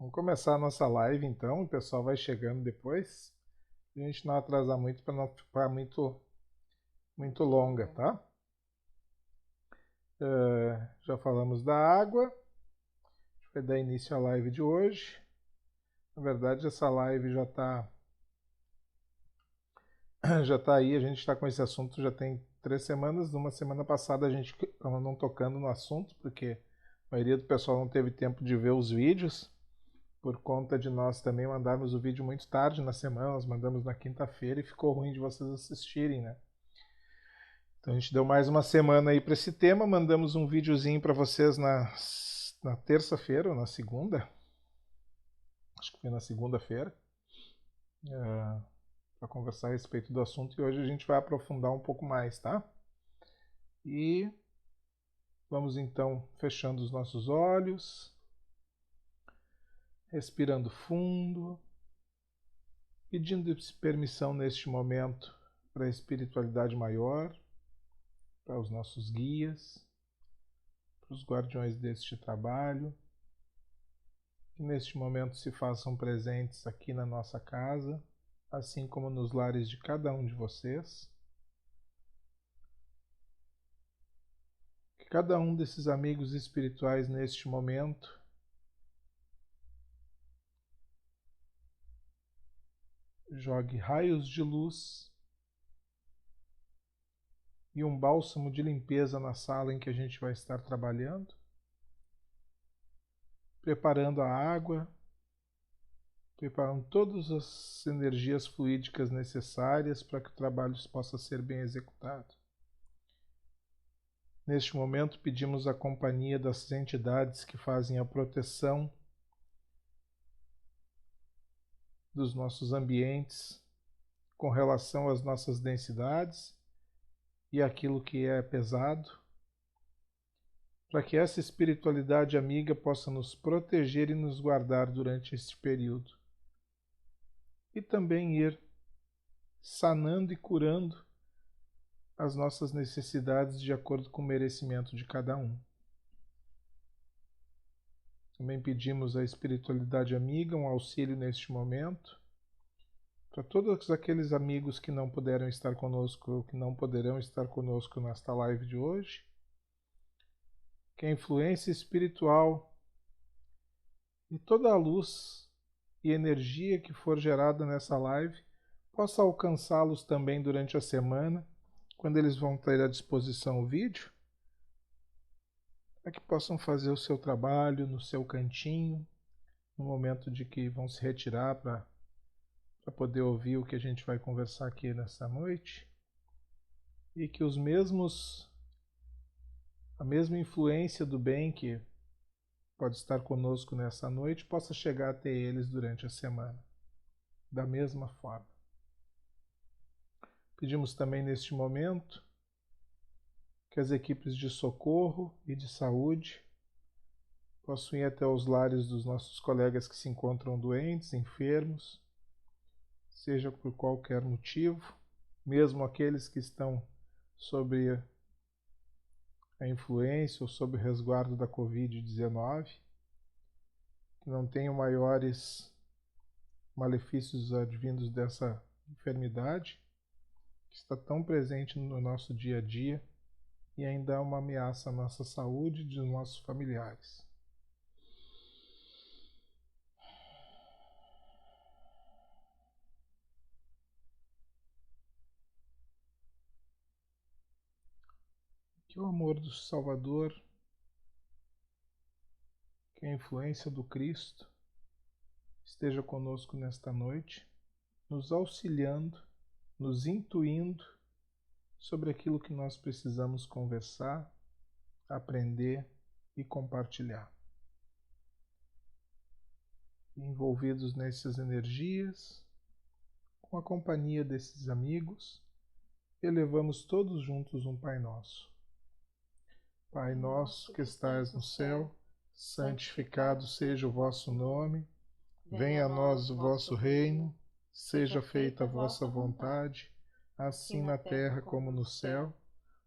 Vamos começar a nossa live então, o pessoal vai chegando depois. A gente não atrasar muito para não ficar muito longa, tá? Já falamos da água, a gente vai dar início à live de hoje. Na verdade, essa live já tá aí, a gente está com esse assunto já tem 3 semanas. Numa semana passada a gente estava não tocando no assunto, porque a maioria do pessoal não teve tempo de ver os vídeos, por conta de nós também mandarmos o vídeo muito tarde na semana, nós mandamos na quinta-feira e ficou ruim de vocês assistirem, né? Então a gente deu mais uma semana aí para esse tema, mandamos um videozinho para vocês na terça-feira ou na segunda, acho que foi na segunda-feira, para conversar a respeito do assunto, e hoje a gente vai aprofundar um pouco mais, tá? E vamos então fechando os nossos olhos, respirando fundo, pedindo permissão neste momento para a espiritualidade maior, para os nossos guias, para os guardiões deste trabalho, que neste momento se façam presentes aqui na nossa casa, assim como nos lares de cada um de vocês. Que cada um desses amigos espirituais neste momento jogue raios de luz e um bálsamo de limpeza na sala em que a gente vai estar trabalhando, preparando a água, preparando todas as energias fluídicas necessárias para que o trabalho possa ser bem executado. Neste momento, pedimos a companhia das entidades que fazem a proteção dos nossos ambientes com relação às nossas densidades e aquilo que é pesado, para que essa espiritualidade amiga possa nos proteger e nos guardar durante este período. E também ir sanando e curando as nossas necessidades de acordo com o merecimento de cada um. Também pedimos à espiritualidade amiga um auxílio neste momento, para todos aqueles amigos que não puderam estar conosco ou que não poderão estar conosco nesta live de hoje, que a influência espiritual e toda a luz e energia que for gerada nessa live possa alcançá-los também durante a semana, quando eles vão ter à disposição o vídeo, para que possam fazer o seu trabalho no seu cantinho, no momento de que vão se retirar para poder ouvir o que a gente vai conversar aqui nessa noite, e que a mesma influência do bem que pode estar conosco nessa noite possa chegar até eles durante a semana, da mesma forma. Pedimos também neste momento que as equipes de socorro e de saúde possam ir até os lares dos nossos colegas que se encontram doentes, enfermos, seja por qualquer motivo, mesmo aqueles que estão sob a influência ou sob o resguardo da Covid-19, que não tenham maiores malefícios advindos dessa enfermidade, que está tão presente no nosso dia a dia e ainda é uma ameaça à nossa saúde e dos nossos familiares. Que o amor do Salvador, que a influência do Cristo esteja conosco nesta noite, nos auxiliando, nos intuindo sobre aquilo que nós precisamos conversar, aprender e compartilhar. E envolvidos nessas energias, com a companhia desses amigos, elevamos todos juntos um Pai Nosso. Pai nosso que estais no céu, santificado seja o vosso nome, venha a nós o vosso reino, seja feita a vossa vontade, assim na terra como no céu.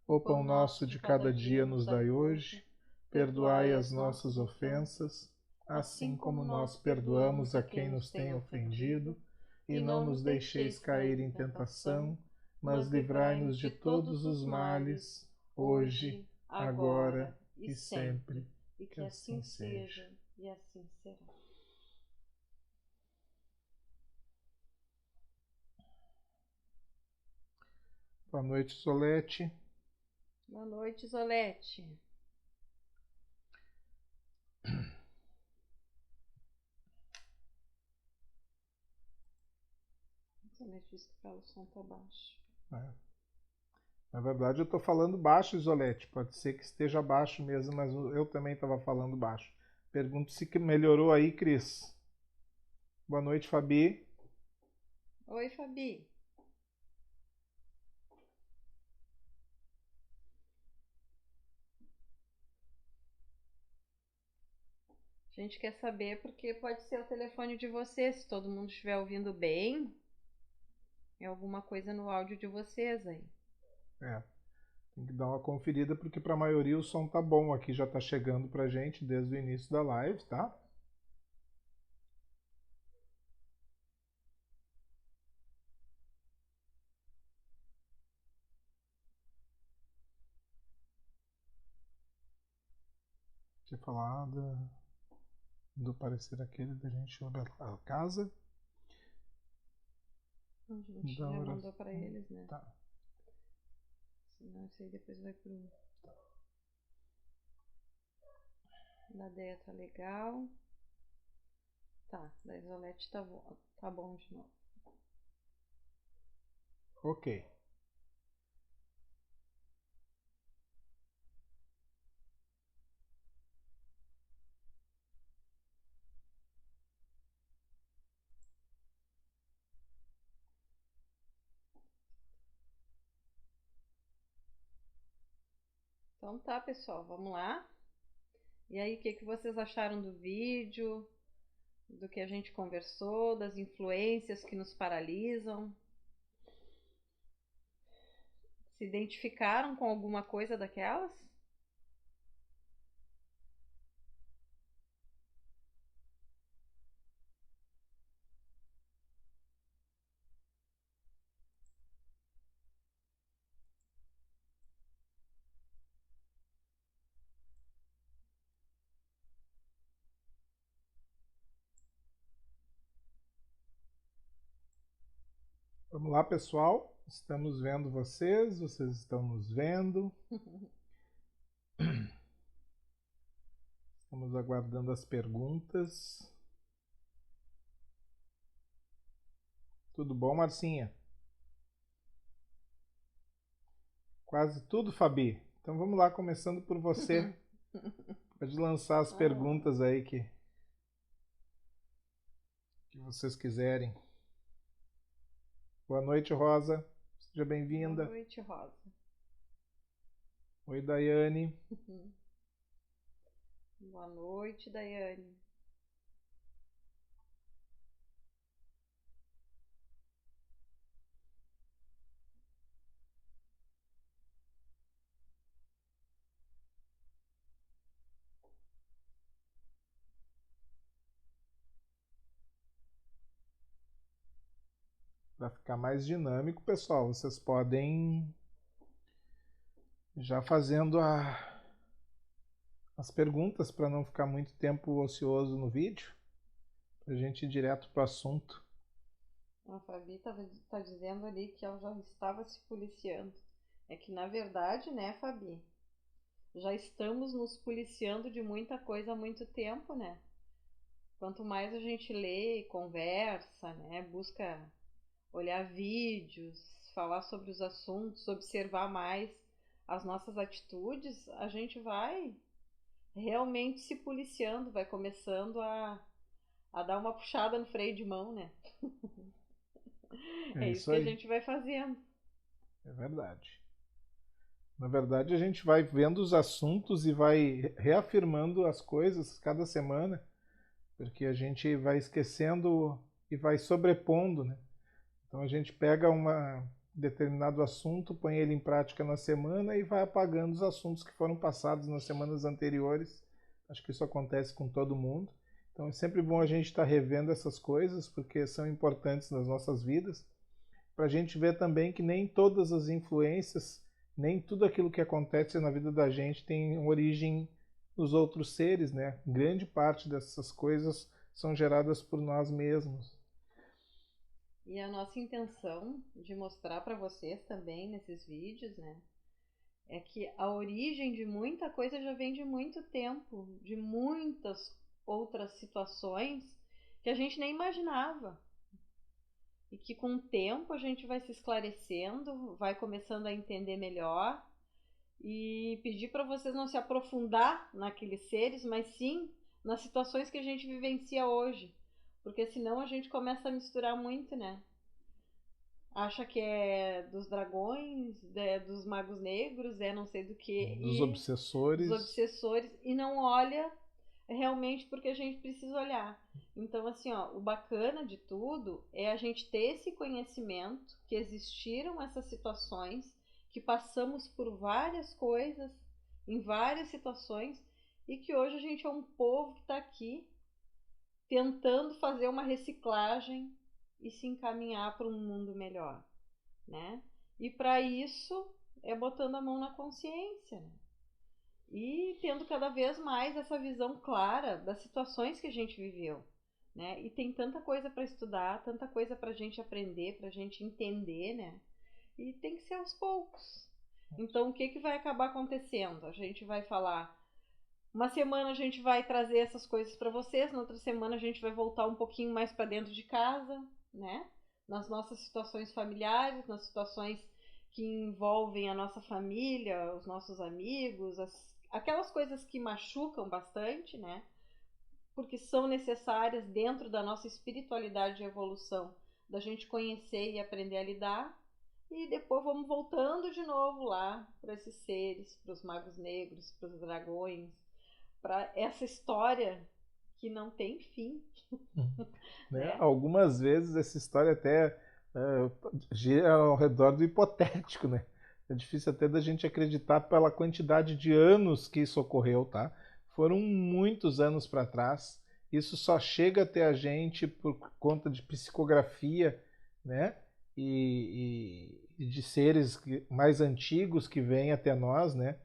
O pão nosso de cada dia nos dai hoje, perdoai as nossas ofensas, assim como nós perdoamos a quem nos tem ofendido, e não nos deixeis cair em tentação, mas livrai-nos de todos os males, hoje, agora e sempre. E que assim seja, e assim será. Boa noite, Solete. Boa noite, Zolete. Zolete disse que o som tá baixo. Na verdade, eu estou falando baixo, Isolete. Pode ser que esteja baixo mesmo, mas eu também estava falando baixo. Pergunto se melhorou aí, Cris. Boa noite, Fabi. Oi, Fabi. A gente quer saber porque pode ser o telefone de vocês, se todo mundo estiver ouvindo bem. É alguma coisa no áudio de vocês aí. Tem que dar uma conferida porque para a maioria o som tá bom. Aqui já tá chegando pra gente desde o início da live, tá? Tinha falado do parecer aquele da gente a casa. A gente já mandou para eles, né? Tá. Senão isso aí depois vai pro... Da Deia tá legal. Tá, da Isolete tá bom de novo. Ok. Então tá, pessoal, vamos lá. E aí, o que vocês acharam do vídeo? Do que a gente conversou, das influências que nos paralisam? Se identificaram com alguma coisa daquelas? Vamos lá, pessoal. Estamos vendo vocês, vocês estão nos vendo. Estamos aguardando as perguntas. Tudo bom, Marcinha? Quase tudo, Fabi. Então vamos lá, começando por você. Pode lançar as perguntas aí que vocês quiserem. Boa noite, Rosa. Seja bem-vinda. Boa noite, Rosa. Oi, Daiane. Boa noite, Daiane. Para ficar mais dinâmico, pessoal, vocês podem já fazendo as perguntas para não ficar muito tempo ocioso no vídeo, para a gente ir direto para o assunto. A Fabi tá dizendo ali que ela já estava se policiando. É que na verdade, né, Fabi? Já estamos nos policiando de muita coisa há muito tempo, né? Quanto mais a gente lê, conversa, né, busca olhar vídeos, falar sobre os assuntos, observar mais as nossas atitudes, a gente vai realmente se policiando, vai começando a dar uma puxada no freio de mão, né? É isso que a gente vai fazendo. É verdade. Na verdade, a gente vai vendo os assuntos e vai reafirmando as coisas cada semana, porque a gente vai esquecendo e vai sobrepondo, né? Então a gente pega um determinado assunto, põe ele em prática na semana e vai apagando os assuntos que foram passados nas semanas anteriores. Acho que isso acontece com todo mundo. Então é sempre bom a gente estar revendo essas coisas, porque são importantes nas nossas vidas, para a gente ver também que nem todas as influências, nem tudo aquilo que acontece na vida da gente tem origem nos outros seres, né? Grande parte dessas coisas são geradas por nós mesmos. E a nossa intenção de mostrar para vocês também nesses vídeos, né, é que a origem de muita coisa já vem de muito tempo, de muitas outras situações que a gente nem imaginava. E que com o tempo a gente vai se esclarecendo, vai começando a entender melhor e pedir para vocês não se aprofundar naqueles seres, mas sim nas situações que a gente vivencia hoje, porque senão a gente começa a misturar muito, né? Acha que é dos dragões, dos magos negros, é não sei do que, Dos e dos obsessores. obsessores, e não olha realmente porque a gente precisa olhar. Então, assim, ó, o bacana de tudo é a gente ter esse conhecimento que existiram essas situações, que passamos por várias coisas, em várias situações, e que hoje a gente é um povo que está aqui tentando fazer uma reciclagem e se encaminhar para um mundo melhor, né? E para isso é botando a mão na consciência, né? E tendo cada vez mais essa visão clara das situações que a gente viveu, né? E tem tanta coisa para estudar, tanta coisa para a gente aprender, para a gente entender, né? E tem que ser aos poucos. Então, o que que vai acabar acontecendo? A gente vai falar, uma semana a gente vai trazer essas coisas para vocês, na outra semana a gente vai voltar um pouquinho mais para dentro de casa, né? Nas nossas situações familiares, nas situações que envolvem a nossa família, os nossos amigos, aquelas coisas que machucam bastante, né? Porque são necessárias dentro da nossa espiritualidade de evolução, da gente conhecer e aprender a lidar. E depois vamos voltando de novo lá para esses seres, para os magos negros, para os dragões, para essa história que não tem fim. Né? Né? Algumas vezes essa história até gira ao redor do hipotético, né? É difícil até da gente acreditar pela quantidade de anos que isso ocorreu, tá? Foram muitos anos para trás. Isso só chega até a gente por conta de psicografia, né? E de seres mais antigos que vêm até nós, né?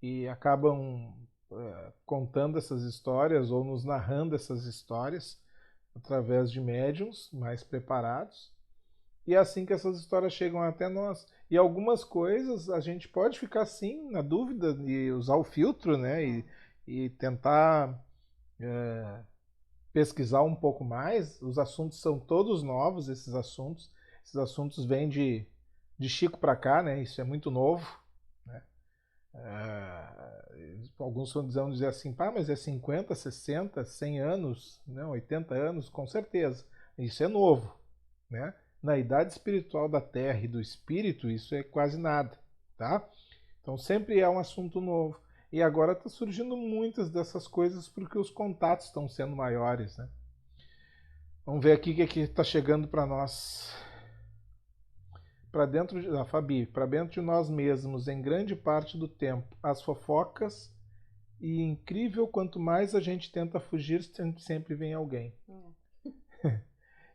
E acabam contando essas histórias ou nos narrando essas histórias através de médiums mais preparados. E é assim que essas histórias chegam até nós. E algumas coisas a gente pode ficar sim na dúvida e usar o filtro, né? E tentar pesquisar um pouco mais. Os assuntos são todos novos, esses assuntos. Esses assuntos vêm de Chico para cá, né? Isso é muito novo, né? Alguns vão dizer assim, pá, mas é 50, 60, 100 anos, não, 80 anos, com certeza. Isso é novo, né? Na idade espiritual da Terra e do Espírito, isso é quase nada, tá? Então sempre é um assunto novo. E agora está surgindo muitas dessas coisas porque os contatos estão sendo maiores, né? Vamos ver aqui o que está chegando para nós. Para dentro de, Fabi, para dentro de nós mesmos, em grande parte do tempo, as fofocas e incrível quanto mais a gente tenta fugir, sempre vem alguém.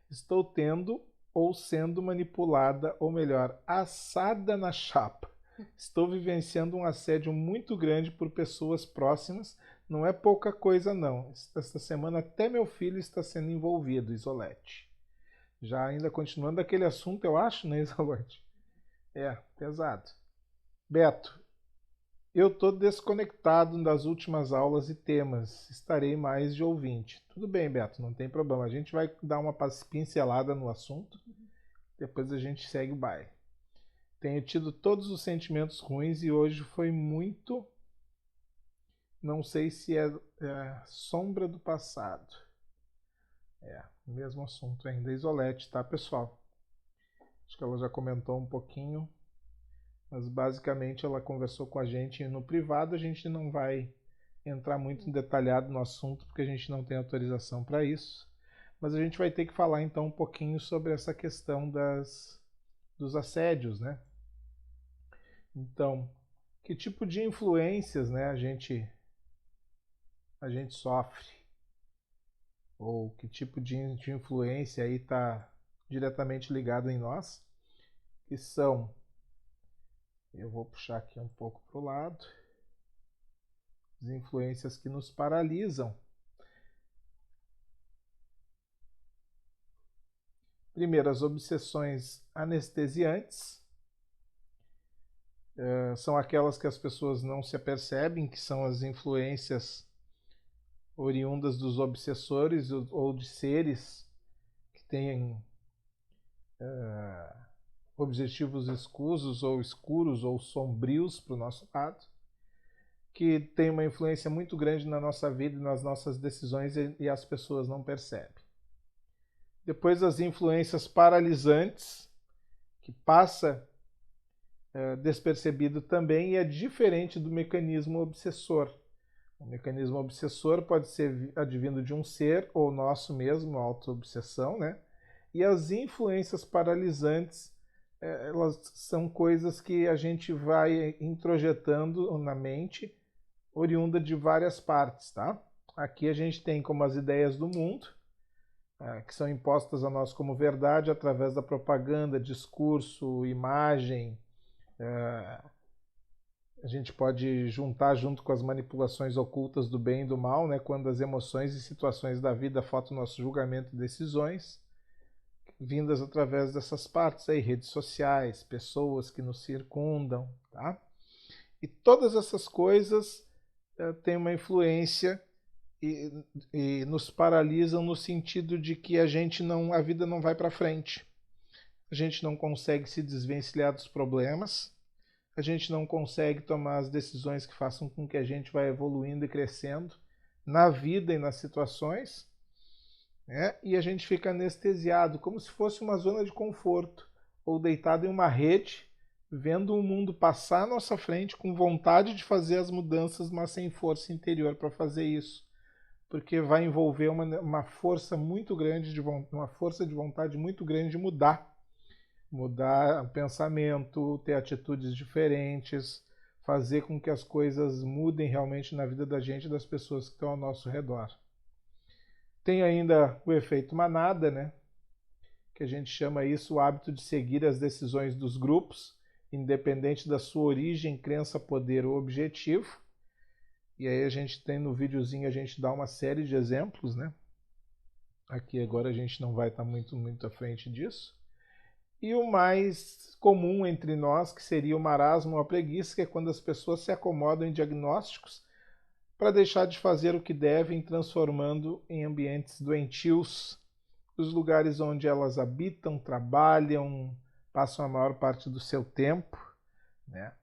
Estou tendo ou sendo manipulada, ou melhor, assada na chapa. Estou vivenciando um assédio muito grande por pessoas próximas. Não é pouca coisa, não. Esta semana até meu filho está sendo envolvido, Isolete. Já ainda continuando aquele assunto, eu acho, né, Isolete? É, pesado. Beto, eu estou desconectado das últimas aulas e temas. Estarei mais de ouvinte. Tudo bem, Beto, não tem problema. A gente vai dar uma pincelada no assunto. Depois a gente segue o baile. Tenho tido todos os sentimentos ruins e hoje foi muito. Não sei se é sombra do passado. É, o mesmo assunto ainda. Isolete, tá, pessoal? Acho que ela já comentou um pouquinho. Mas basicamente ela conversou com a gente no privado. A gente não vai entrar muito em detalhado no assunto porque a gente não tem autorização para isso. Mas a gente vai ter que falar então um pouquinho sobre essa questão dos assédios, né? Então, que tipo de influências, né, a gente sofre? ou que tipo de influência aí está diretamente ligado em nós, que são, eu vou puxar aqui um pouco para o lado, as influências que nos paralisam. Primeiro, as obsessões anestesiantes, são aquelas que as pessoas não se apercebem, que são as influências oriundas dos obsessores ou de seres que têm objetivos escuros ou sombrios para o nosso lado, que tem uma influência muito grande na nossa vida e nas nossas decisões e as pessoas não percebem. Depois as influências paralisantes, que passa despercebido também e é diferente do mecanismo obsessor. O mecanismo obsessor pode ser advindo de um ser ou nosso mesmo, auto-obsessão, né? E as influências paralisantes, elas são coisas que a gente vai introjetando na mente, oriunda de várias partes, tá? Aqui a gente tem como as ideias do mundo, que são impostas a nós como verdade através da propaganda, discurso, imagem. A gente pode juntar junto com as manipulações ocultas do bem e do mal, né, quando as emoções e situações da vida faltam nosso julgamento e decisões, vindas através dessas partes aí, redes sociais, pessoas que nos circundam, tá? E todas essas coisas têm uma influência e nos paralisam no sentido de que a vida não vai para frente. A gente não consegue se desvencilhar dos problemas, a gente não consegue tomar as decisões que façam com que a gente vá evoluindo e crescendo na vida e nas situações, né? E a gente fica anestesiado, como se fosse uma zona de conforto, ou deitado em uma rede, vendo o mundo passar à nossa frente com vontade de fazer as mudanças, mas sem força interior para fazer isso. Porque vai envolver uma força muito grande, uma força de vontade muito grande de mudar o pensamento, ter atitudes diferentes, fazer com que as coisas mudem realmente na vida da gente e das pessoas que estão ao nosso redor. Tem ainda o efeito manada, né? Que a gente chama isso o hábito de seguir as decisões dos grupos, independente da sua origem, crença, poder ou objetivo. E aí a gente tem no videozinho, a gente dá uma série de exemplos, né? Aqui agora a gente não vai estar muito à frente disso. E o mais comum entre nós, que seria o marasmo ou a preguiça, que é quando as pessoas se acomodam em diagnósticos para deixar de fazer o que devem, transformando em ambientes doentios os lugares onde elas habitam, trabalham, passam a maior parte do seu tempo, né?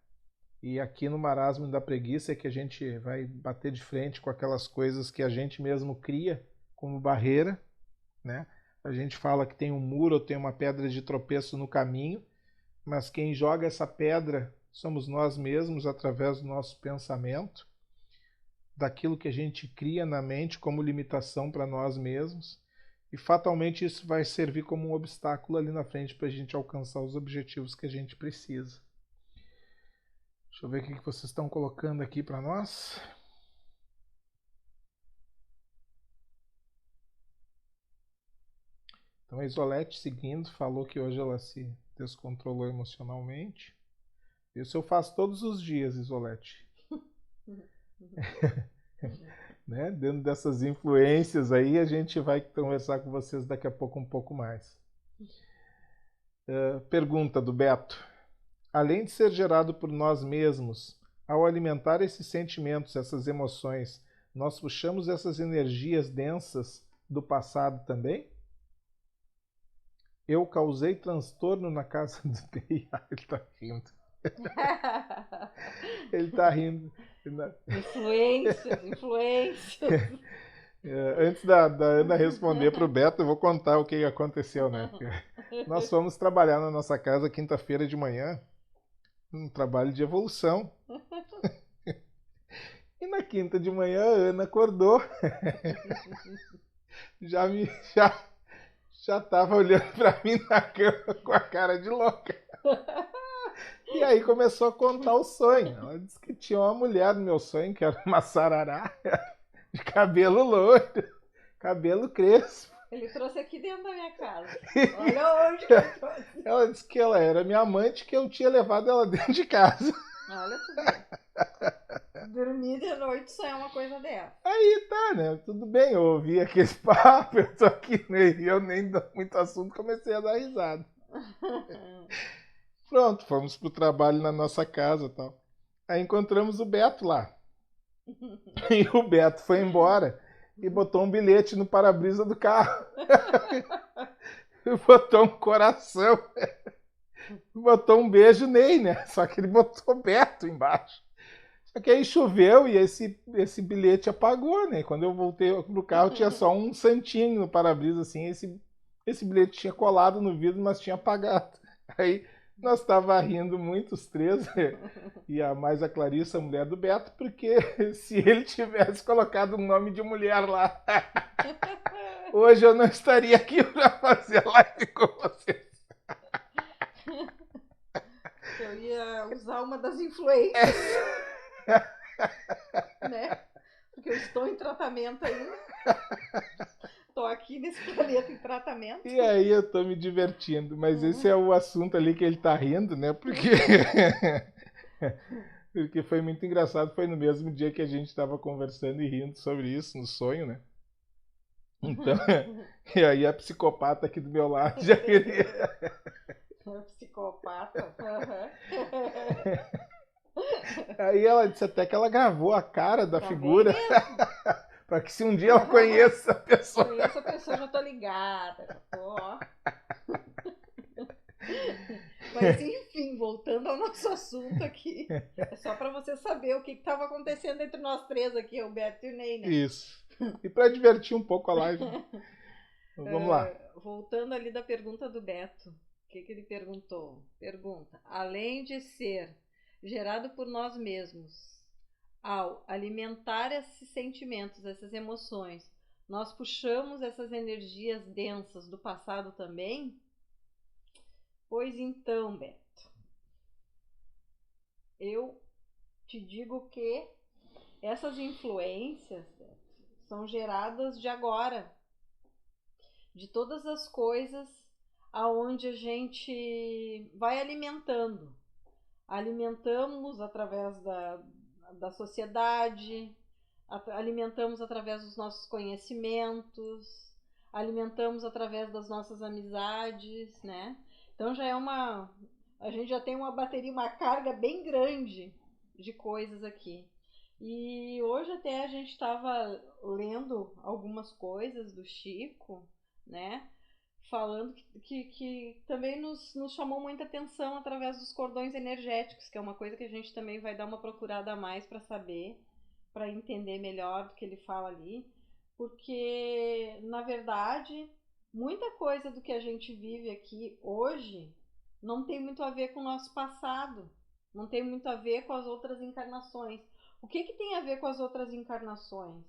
E aqui no marasmo da preguiça é que a gente vai bater de frente com aquelas coisas que a gente mesmo cria como barreira, né? A gente fala que tem um muro ou tem uma pedra de tropeço no caminho, mas quem joga essa pedra somos nós mesmos através do nosso pensamento, daquilo que a gente cria na mente como limitação para nós mesmos, e fatalmente isso vai servir como um obstáculo ali na frente para a gente alcançar os objetivos que a gente precisa. Deixa eu ver o que vocês estão colocando aqui para nós. Então a Isolete, seguindo, falou que hoje ela se descontrolou emocionalmente. Isso eu faço todos os dias, Isolete. Né? Dentro dessas influências aí, a gente vai conversar com vocês daqui a pouco um pouco mais. Pergunta do Beto. Além de ser gerado por nós mesmos, ao alimentar esses sentimentos, essas emoções, nós puxamos essas energias densas do passado também? Eu causei transtorno na casa do TI. Ele tá rindo. Ele tá rindo. Influências. Antes da Ana responder para o Beto, eu vou contar o que aconteceu, né? Nós fomos trabalhar na nossa casa quinta-feira de manhã, um trabalho de evolução. E na quinta de manhã a Ana acordou. Já tava olhando para mim na cama com a cara de louca. E aí começou a contar o sonho. Ela disse que tinha uma mulher no meu sonho, que era uma sarará, de cabelo loiro, cabelo crespo. Ele trouxe aqui dentro da minha casa. Olha onde que ele trouxe. Ela disse que ela era minha amante, que eu tinha levado ela dentro de casa. Olha tu ver. Dormir de noite só é uma coisa dessa. Aí tá, né? Tudo bem, eu ouvi aquele papo, eu tô aqui, né? E eu nem dou muito assunto, comecei a dar risada. Pronto, fomos pro trabalho na nossa casa e tal. Aí encontramos o Beto lá. E o Beto foi embora e botou um bilhete no para-brisa do carro. E botou um coração. Botou um beijo Ney, né? Só que ele botou Beto embaixo. Só que aí choveu e esse bilhete apagou, né? Quando eu voltei pro carro tinha só um santinho no para-brisa, assim. Esse bilhete tinha colado no vidro, mas tinha apagado. Aí nós tava rindo muito os três, e mais a Clarissa, a mulher do Beto, porque se ele tivesse colocado um nome de mulher lá, hoje eu não estaria aqui para fazer live com vocês. Eu ia usar uma das influências. Né? Porque eu estou em tratamento ainda. Estou aqui nesse planeta em tratamento. E aí eu tô me divertindo, mas esse é o assunto ali que ele tá rindo, né? Porque porque foi muito engraçado, foi no mesmo dia que a gente estava conversando e rindo sobre isso no sonho, né? Então, e aí a psicopata aqui do meu lado já queria. Psicopata. Aí ela disse até que ela gravou a cara da Tá figura vendo? para que se um dia ela conheça a pessoa. Conheço a pessoa, já tô ligada. Já tô, ó. Mas enfim, voltando ao nosso assunto aqui, é só para você saber o que estava acontecendo entre nós três aqui, o Beto e o Ney, né? Isso. E para divertir um pouco a live. Vamos lá. Voltando ali da pergunta do Beto, o que ele perguntou? Pergunta: além de ser gerado por nós mesmos, ao alimentar esses sentimentos, essas emoções, nós puxamos essas energias densas do passado também? Pois então, Beto, eu te digo que essas influências, Beto, são geradas de agora, de todas as coisas aonde a gente vai alimentando. Alimentamos através da sociedade, alimentamos através dos nossos conhecimentos, alimentamos através das nossas amizades, né? Então já é a gente já tem uma bateria, uma carga bem grande de coisas aqui. E hoje até a gente estava lendo algumas coisas do Chico, né? Falando que também nos chamou muita atenção através dos cordões energéticos, que é uma coisa que a gente também vai dar uma procurada a mais para saber, para entender melhor do que ele fala ali, porque na verdade muita coisa do que a gente vive aqui hoje não tem muito a ver com o nosso passado, não tem muito a ver com as outras encarnações. O que tem a ver com as outras encarnações?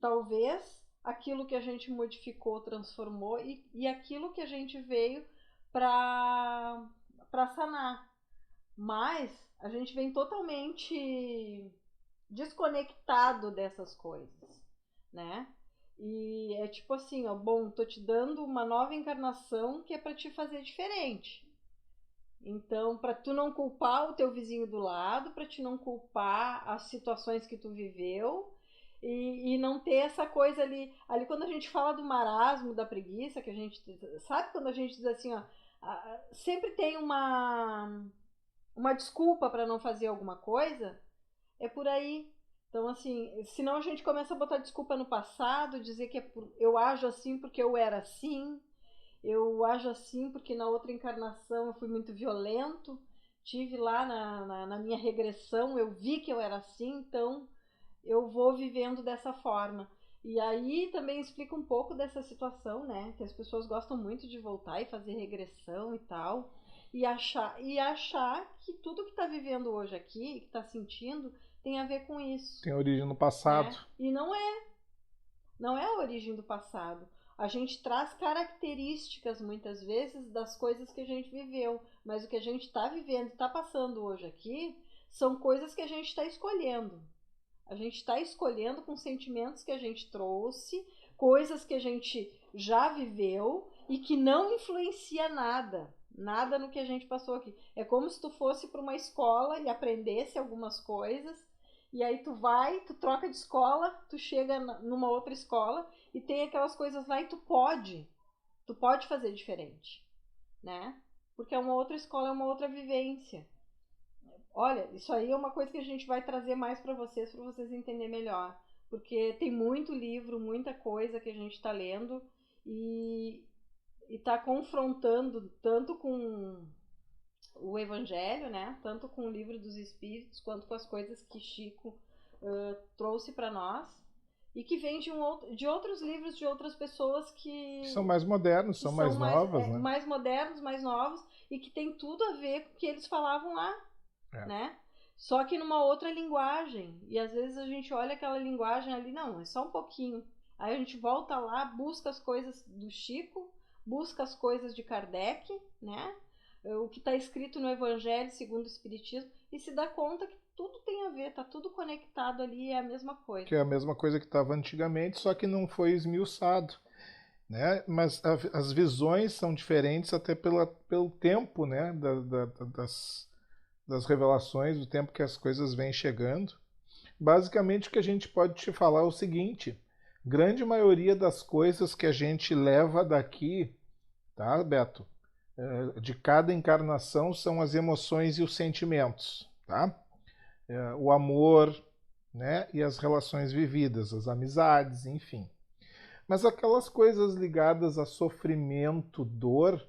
Talvez aquilo que a gente modificou, transformou e aquilo que a gente veio para sanar. Mas a gente vem totalmente desconectado dessas coisas, né? E é tipo assim, ó, bom, tô te dando uma nova encarnação que é para te fazer diferente. Então, para tu não culpar o teu vizinho do lado, para te não culpar as situações que tu viveu e não ter essa coisa ali quando a gente fala do marasmo, da preguiça, que a gente sabe quando a gente diz assim, ó, sempre tem uma desculpa para não fazer alguma coisa, é por aí. Então, assim, senão a gente começa a botar desculpa no passado, dizer que eu ajo assim porque eu era assim, eu ajo assim porque na outra encarnação eu fui muito violento, tive lá na minha regressão, eu vi que eu era assim, então eu vou vivendo dessa forma. E aí também explica um pouco dessa situação, né? Que as pessoas gostam muito de voltar e fazer regressão e tal, e achar que tudo que está vivendo hoje aqui, que está sentindo, tem a ver com isso. Tem origem no passado. Né? E não é a origem do passado. A gente traz características muitas vezes das coisas que a gente viveu, mas o que a gente está vivendo e está passando hoje aqui são coisas que a gente está escolhendo. A gente está escolhendo com sentimentos que a gente trouxe, coisas que a gente já viveu e que não influencia nada no que a gente passou aqui. É como se tu fosse para uma escola e aprendesse algumas coisas, e aí tu troca de escola, tu chega numa outra escola e tem aquelas coisas lá e tu pode fazer diferente, né? Porque é uma outra escola, é uma outra vivência. Olha, isso aí é uma coisa que a gente vai trazer mais para vocês entenderem melhor. Porque tem muito livro, muita coisa que a gente está lendo e está confrontando tanto com o Evangelho, né? Tanto com o Livro dos Espíritos, quanto com as coisas que Chico trouxe para nós. E que vem de outros livros de outras pessoas que são mais modernos, são mais novas, né? Mais modernos, mais novos, e que tem tudo a ver com o que eles falavam lá, né? Só que numa outra linguagem. E às vezes a gente olha aquela linguagem ali, não, é só um pouquinho. Aí a gente volta lá, busca as coisas do Chico, busca as coisas de Kardec, né? O que está escrito no Evangelho segundo o Espiritismo, e se dá conta que tudo tem a ver, tá tudo conectado ali, é a mesma coisa. Que é a mesma coisa que estava antigamente, só que não foi esmiuçado, né? Mas as visões são diferentes até pelo tempo, né? Das revelações, do tempo que as coisas vêm chegando. Basicamente o que a gente pode te falar é o seguinte: grande maioria das coisas que a gente leva daqui, tá, Beto? De cada encarnação são as emoções e os sentimentos, tá? O amor, né? E as relações vividas, as amizades, enfim. Mas aquelas coisas ligadas a sofrimento, dor,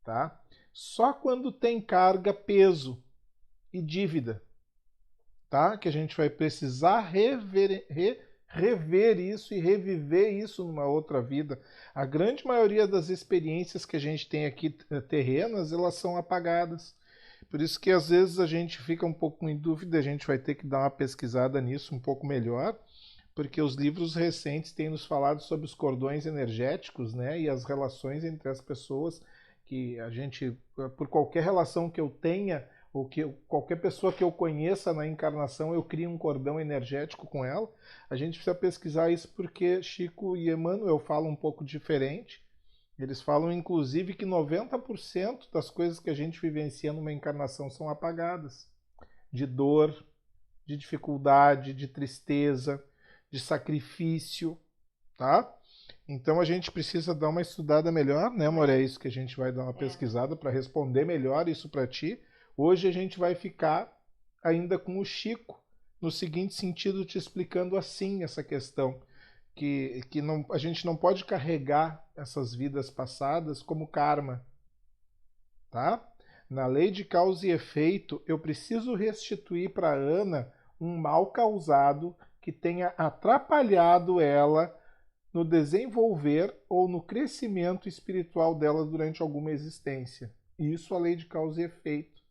tá? Só quando tem carga, peso e dívida, tá? Que a gente vai precisar rever isso e reviver isso numa outra vida. A grande maioria das experiências que a gente tem aqui terrenas, elas são apagadas. Por isso que às vezes a gente fica um pouco em dúvida, a gente vai ter que dar uma pesquisada nisso um pouco melhor, porque os livros recentes têm nos falado sobre os cordões energéticos, né, e as relações entre as pessoas, que a gente, por qualquer relação que eu tenha, ou que qualquer pessoa que eu conheça na encarnação, eu crio um cordão energético com ela. A gente precisa pesquisar isso porque Chico e Emmanuel falam um pouco diferente. Eles falam, inclusive, que 90% das coisas que a gente vivencia numa encarnação são apagadas. De dor, de dificuldade, de tristeza, de sacrifício, tá? Então a gente precisa dar uma estudada melhor, né, amor? É isso que a gente vai dar uma pesquisada para responder melhor isso para ti. Hoje a gente vai ficar ainda com o Chico, no seguinte sentido, te explicando assim essa questão. Que não, a gente não pode carregar essas vidas passadas como karma, tá? Na lei de causa e efeito, eu preciso restituir para Ana um mal causado que tenha atrapalhado ela no desenvolver ou no crescimento espiritual dela durante alguma existência. Isso a lei de causa e efeito,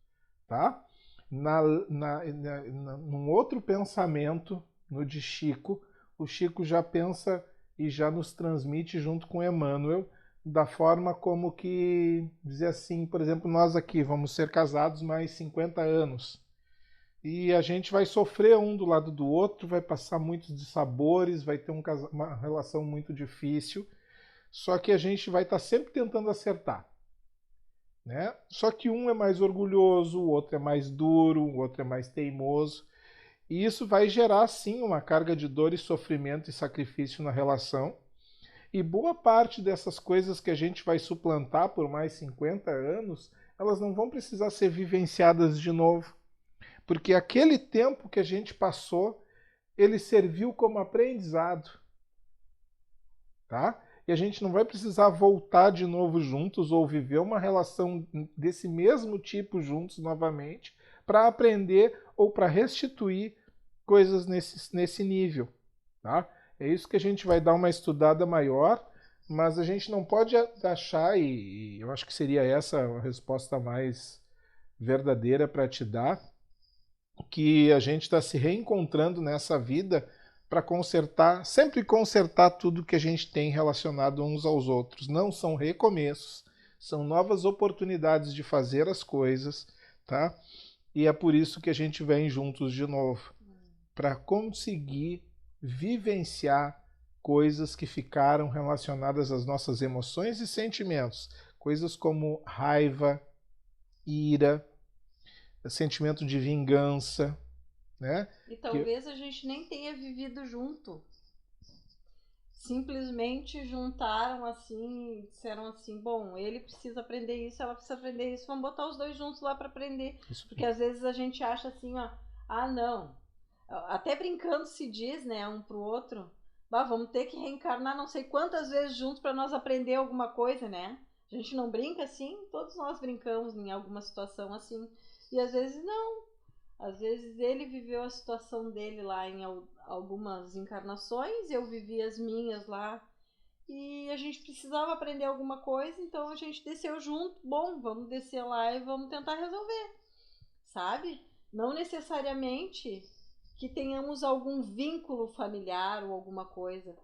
tá? Num outro pensamento, no de Chico, o Chico já pensa e já nos transmite junto com Emmanuel da forma como que, dizer assim, por exemplo, nós aqui vamos ser casados mais 50 anos e a gente vai sofrer um do lado do outro, vai passar muitos dissabores, vai ter uma relação muito difícil, só que a gente vai estar sempre tentando acertar, né? Só que um é mais orgulhoso, o outro é mais duro, o outro é mais teimoso. E isso vai gerar, sim, uma carga de dor e sofrimento e sacrifício na relação. E boa parte dessas coisas que a gente vai suplantar por mais 50 anos, elas não vão precisar ser vivenciadas de novo. Porque aquele tempo que a gente passou, ele serviu como aprendizado. Tá? E a gente não vai precisar voltar de novo juntos ou viver uma relação desse mesmo tipo juntos novamente para aprender ou para restituir coisas nesse nível, tá? É isso que a gente vai dar uma estudada maior, mas a gente não pode achar, e eu acho que seria essa a resposta mais verdadeira para te dar, que a gente está se reencontrando nessa vida para consertar, sempre consertar tudo que a gente tem relacionado uns aos outros. Não são recomeços, são novas oportunidades de fazer as coisas, tá? E é por isso que a gente vem juntos de novo. para conseguir vivenciar coisas que ficaram relacionadas às nossas emoções e sentimentos. Coisas como raiva, ira, sentimento de vingança, né? E talvez a gente nem tenha vivido junto. Simplesmente juntaram assim, disseram assim, bom, ele precisa aprender isso, ela precisa aprender isso, vamos botar os dois juntos lá para aprender. Isso. Porque às vezes a gente acha assim, ó, ah, não. Até brincando se diz, né, um pro outro, bah, vamos ter que reencarnar não sei quantas vezes juntos para nós aprender alguma coisa, né? A gente não brinca assim, todos nós brincamos em alguma situação assim. E às vezes não. Às vezes ele viveu a situação dele lá em algumas encarnações, eu vivi as minhas lá. E a gente precisava aprender alguma coisa, então a gente desceu junto. Bom, vamos descer lá e vamos tentar resolver, sabe? Não necessariamente que tenhamos algum vínculo familiar ou alguma coisa.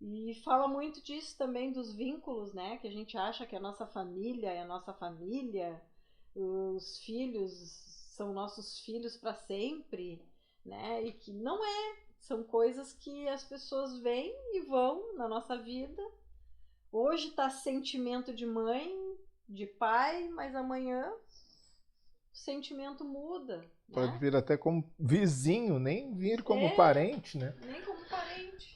E fala muito disso também, dos vínculos, né? Que a gente acha que a nossa família é a nossa família, os filhos são nossos filhos para sempre, né? E que não é. São coisas que as pessoas vêm e vão na nossa vida. Hoje tá sentimento de mãe, de pai, mas amanhã o sentimento muda. Pode Né? vir até como vizinho, nem vir como parente, né? Nem como parente.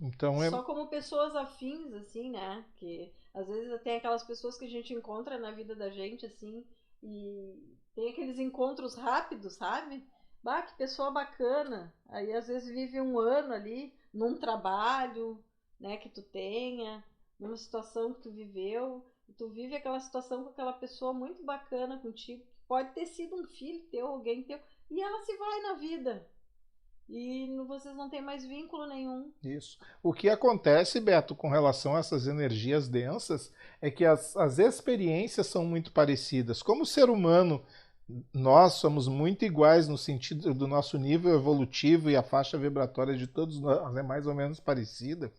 Então Só como pessoas afins, assim, né? Que às vezes tem aquelas pessoas que a gente encontra na vida da gente, assim, e tem aqueles encontros rápidos, sabe? Bah, que pessoa bacana. Aí às vezes vive um ano ali, num trabalho, né, que tu tenha, numa situação que tu viveu, e tu vive aquela situação com aquela pessoa muito bacana contigo, que pode ter sido um filho teu, alguém teu, e ela se vai na vida. E vocês não têm mais vínculo nenhum. Isso. O que acontece, Beto, com relação a essas energias densas, é que as experiências são muito parecidas. Como ser humano, nós somos muito iguais no sentido do nosso nível evolutivo e a faixa vibratória de todos nós é mais ou menos parecida.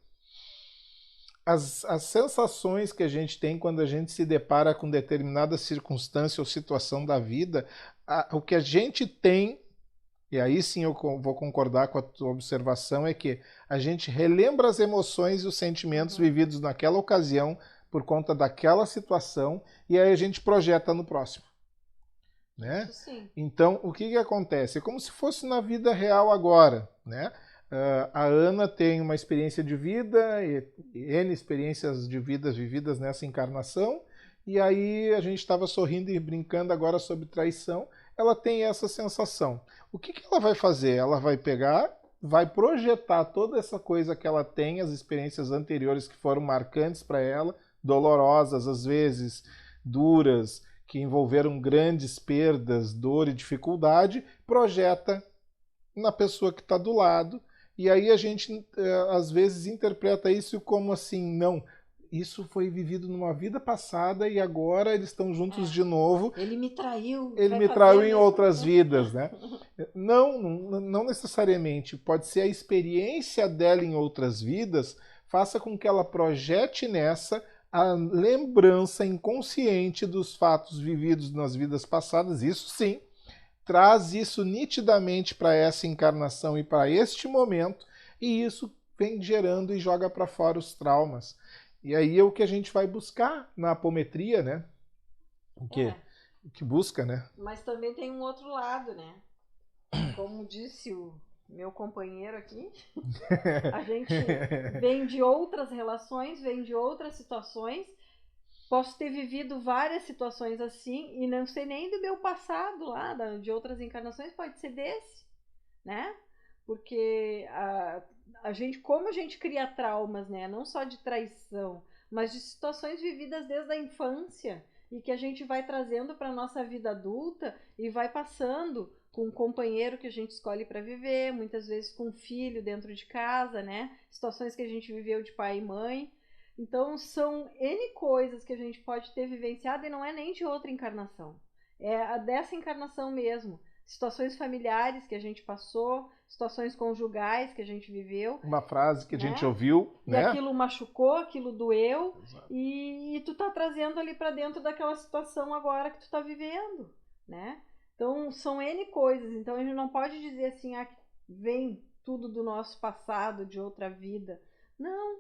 As sensações que a gente tem quando a gente se depara com determinada circunstância ou situação da vida, o que a gente tem, e aí sim eu vou concordar com a tua observação, é que a gente relembra as emoções e os sentimentos vividos naquela ocasião por conta daquela situação e aí a gente projeta no próximo. Né? Sim. Então, o que acontece? É como se fosse na vida real agora. Né? A Ana tem uma experiência de vida, N experiências de vidas vividas nessa encarnação, e aí a gente estava sorrindo e brincando agora sobre traição. Ela tem essa sensação. O que ela vai fazer? Ela vai pegar, vai projetar toda essa coisa que ela tem, as experiências anteriores que foram marcantes para ela, dolorosas, às vezes duras, que envolveram grandes perdas, dor e dificuldade, projeta na pessoa que está do lado. E aí a gente, às vezes, interpreta isso como assim, não, isso foi vivido numa vida passada e agora eles estão juntos de novo. Ele me traiu. Ele me traiu em outras vidas, né? Não necessariamente. Pode ser a experiência dela em outras vidas faça com que ela projete nessa a lembrança inconsciente dos fatos vividos nas vidas passadas. Isso sim, traz isso nitidamente para essa encarnação e para este momento, e isso vem gerando e joga para fora os traumas. E aí é o que a gente vai buscar na apometria, né? O que busca, né? Mas também tem um outro lado, né? Como disse o meu companheiro aqui, a gente vem de outras relações, vem de outras situações. Posso ter vivido várias situações assim e não sei nem do meu passado lá, de outras encarnações, pode ser desse, né? Porque a gente, como a gente cria traumas, né? Não só de traição, mas de situações vividas desde a infância e que a gente vai trazendo para nossa vida adulta e vai passando com um companheiro que a gente escolhe para viver, muitas vezes com um filho dentro de casa, né? Situações que a gente viveu de pai e mãe. Então são N coisas que a gente pode ter vivenciado e não é nem de outra encarnação. É a dessa encarnação mesmo. Situações familiares que a gente passou, situações conjugais que a gente viveu. Uma frase que a gente ouviu, né? E aquilo machucou, aquilo doeu, e tu tá trazendo ali para dentro daquela situação agora que tu tá vivendo, né? Então, são N coisas. Então, a gente não pode dizer assim, ah, vem tudo do nosso passado, de outra vida. Não,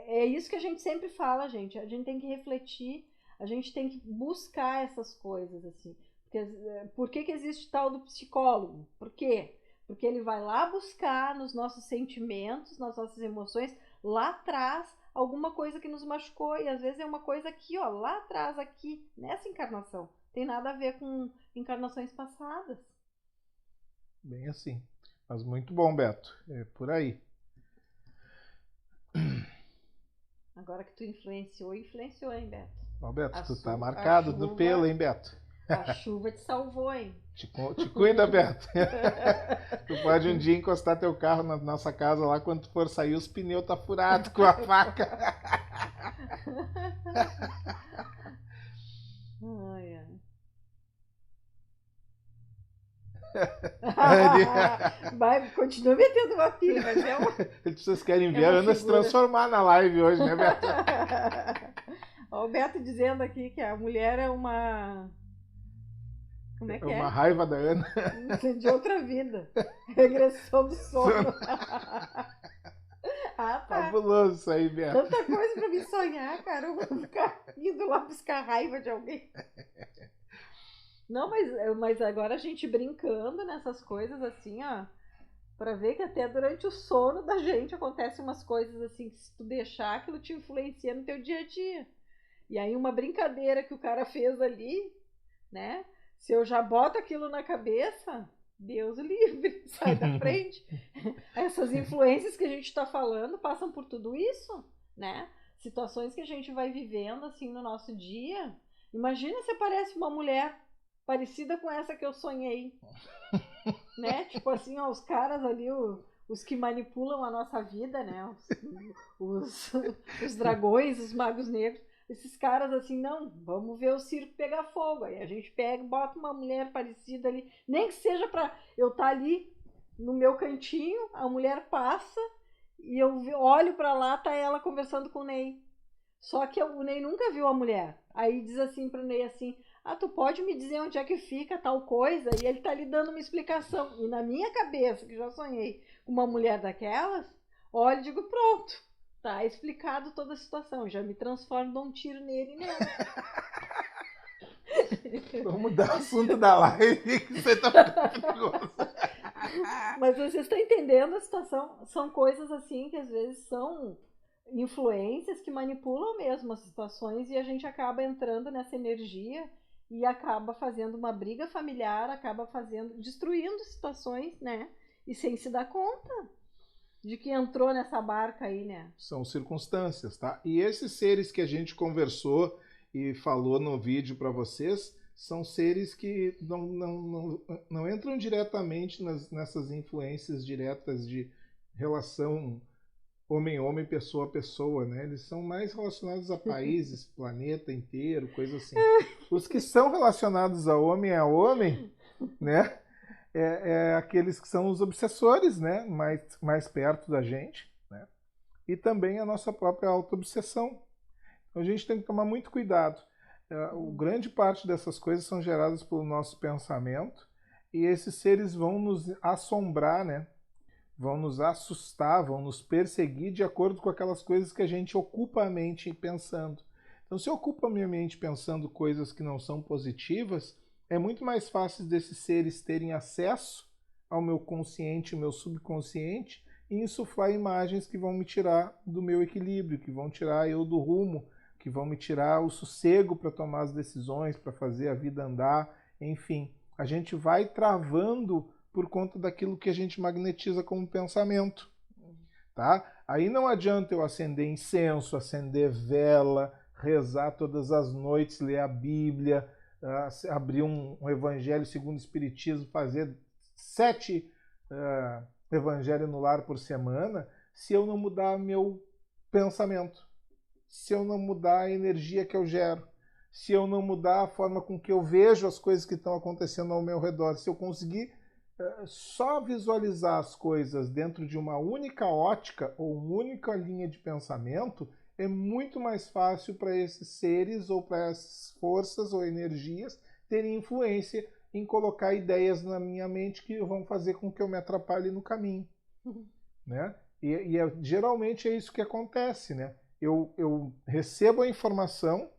é isso que a gente sempre fala, gente. A gente tem que refletir, a gente tem que buscar essas coisas, assim. Por que existe tal do psicólogo? Por quê? Porque ele vai lá buscar nos nossos sentimentos, nas nossas emoções, lá atrás, alguma coisa que nos machucou. E às vezes é uma coisa aqui, ó, lá atrás, aqui, nessa encarnação. Tem nada a ver com encarnações passadas. Bem assim. Mas muito bom, Beto. É por aí. Agora que tu influenciou, hein, Beto? Ó, Beto, A tu tá su- marcado do pelo, hein, Beto? A chuva te salvou, hein? Te cuida, Beto. Tu pode um dia encostar teu carro na nossa casa lá, quando tu for sair, os pneus tá furado com a faca. Ai, ai. Vai, continua metendo uma pilha, mas é uma, Vocês querem ver é a uma Ana se figura. transformar na live hoje, né, Beto? Ó, o Beto dizendo aqui que a mulher é uma. Como é É que uma é? raiva da Ana. De outra vida. Regressão do sono. Ah, tá. Fabuloso isso aí, Beto. Tanta coisa pra me sonhar, cara. Eu vou ficar indo lá buscar raiva de alguém. Não, mas agora a gente brincando nessas coisas assim, ó. Pra ver que até durante o sono da gente acontecem umas coisas assim que se tu deixar, aquilo te influencia no teu dia a dia. E aí uma brincadeira que o cara fez ali, né? Se eu já boto aquilo na cabeça, Deus o livre, sai da frente. Essas influências que a gente está falando passam por tudo isso, né? Situações que a gente vai vivendo assim no nosso dia. Imagina se aparece uma mulher parecida com essa que eu sonhei, né? Tipo assim, ó, os caras ali, os que manipulam a nossa vida, né? Os dragões, os magos negros. Esses caras assim, não, vamos ver o circo pegar fogo. Aí a gente pega, bota uma mulher parecida ali, nem que seja pra eu estar ali no meu cantinho, a mulher passa e eu olho pra lá, tá ela conversando com o Ney. Só que o Ney nunca viu a mulher. Aí diz assim pro Ney assim: ah, tu pode me dizer onde é que fica tal coisa? E ele tá lhe dando uma explicação. E na minha cabeça, que já sonhei com uma mulher daquelas, olha e digo, pronto. Tá explicado toda a situação. Já me transformo, dou um tiro nele e nela. Vamos mudar o assunto da live, que você tá muito perigoso. Mas vocês estão entendendo a situação? São coisas assim que às vezes são influências que manipulam mesmo as situações e a gente acaba entrando nessa energia e acaba fazendo uma briga familiar, acaba destruindo situações, né? E sem se dar conta de que entrou nessa barca aí, né? São circunstâncias, tá? E esses seres que a gente conversou e falou no vídeo para vocês são seres que não entram diretamente nessas influências diretas de relação homem-homem, pessoa-pessoa, né? Eles são mais relacionados a países, planeta inteiro, coisa assim. Os que são relacionados a homem, né? É aqueles que são os obsessores, né? Mais perto da gente, né? E também a nossa própria auto-obsessão. Então a gente tem que tomar muito cuidado. Grande parte dessas coisas são geradas pelo nosso pensamento e esses seres vão nos assombrar, né? Vão nos assustar, vão nos perseguir de acordo com aquelas coisas que a gente ocupa a mente pensando. Então, se eu ocupo a minha mente pensando coisas que não são positivas, é muito mais fácil desses seres terem acesso ao meu consciente, ao meu subconsciente, e insuflar imagens que vão me tirar do meu equilíbrio, que vão tirar eu do rumo, que vão me tirar o sossego para tomar as decisões, para fazer a vida andar, enfim. A gente vai travando por conta daquilo que a gente magnetiza como pensamento, tá? Aí não adianta eu acender incenso, acender vela, rezar todas as noites, ler a Bíblia, abrir um Evangelho segundo o Espiritismo, fazer 7 Evangelho no lar por semana, se eu não mudar meu pensamento, se eu não mudar a energia que eu gero, se eu não mudar a forma com que eu vejo as coisas que estão acontecendo ao meu redor, se eu conseguir só visualizar as coisas dentro de uma única ótica ou uma única linha de pensamento, é muito mais fácil para esses seres ou para essas forças ou energias terem influência em colocar ideias na minha mente que vão fazer com que eu me atrapalhe no caminho, né? Geralmente é isso que acontece, né? Eu recebo a informação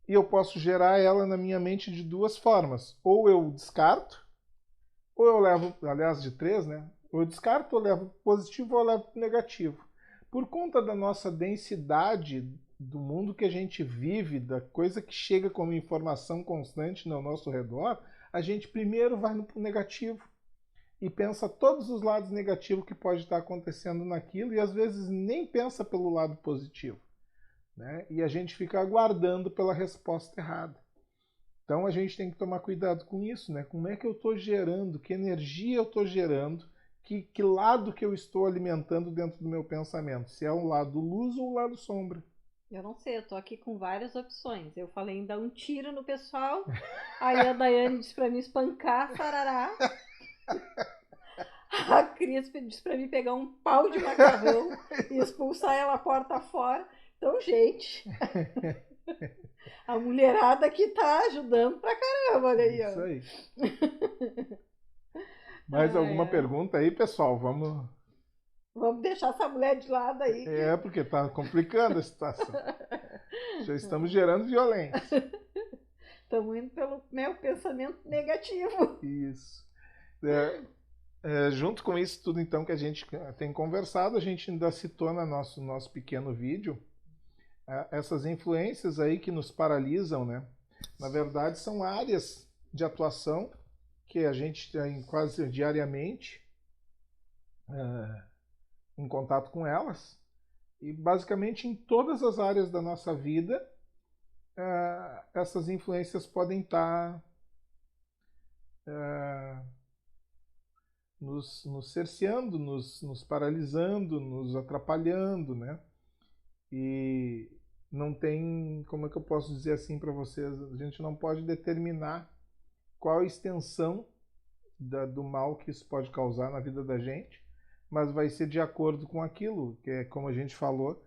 e eu posso gerar ela na minha mente de duas formas. Ou eu descarto, ou eu levo, aliás, de três, né? Ou eu descarto, ou eu levo positivo, ou eu levo negativo. Por conta da nossa densidade do mundo que a gente vive, da coisa que chega como informação constante no nosso redor, a gente primeiro vai no negativo e pensa todos os lados negativos que pode estar acontecendo naquilo e às vezes nem pensa pelo lado positivo, né? E a gente fica aguardando pela resposta errada. Então a gente tem que tomar cuidado com isso, né? Como é que eu estou gerando, que energia eu estou gerando, que lado que eu estou alimentando dentro do meu pensamento, se é o lado luz ou o lado sombra. Eu não sei, eu tô aqui com várias opções. Eu falei em dar um tiro no pessoal, aí a Daiane disse pra mim espancar, sarará. A Cris disse pra mim pegar um pau de macarrão e expulsar ela porta fora. Então, gente, a mulherada aqui tá ajudando pra caramba, olha aí, Isso ó. aí. Mais alguma pergunta aí, pessoal? Vamos deixar essa mulher de lado aí. É, porque tá complicando a situação. Já estamos gerando violência. Estamos indo pelo meu pensamento negativo. Isso. Junto com isso tudo, então, que a gente tem conversado, a gente ainda citou no nosso pequeno vídeo essas influências aí que nos paralisam, né? Na verdade, são áreas de atuação que a gente tem quase diariamente em contato com elas. E, basicamente, em todas as áreas da nossa vida, essas influências podem estar nos cerceando, nos paralisando, nos atrapalhando, né? E não tem, como é que eu posso dizer assim para vocês, a gente não pode determinar qual a extensão do mal que isso pode causar na vida da gente, mas vai ser de acordo com aquilo, que é como a gente falou,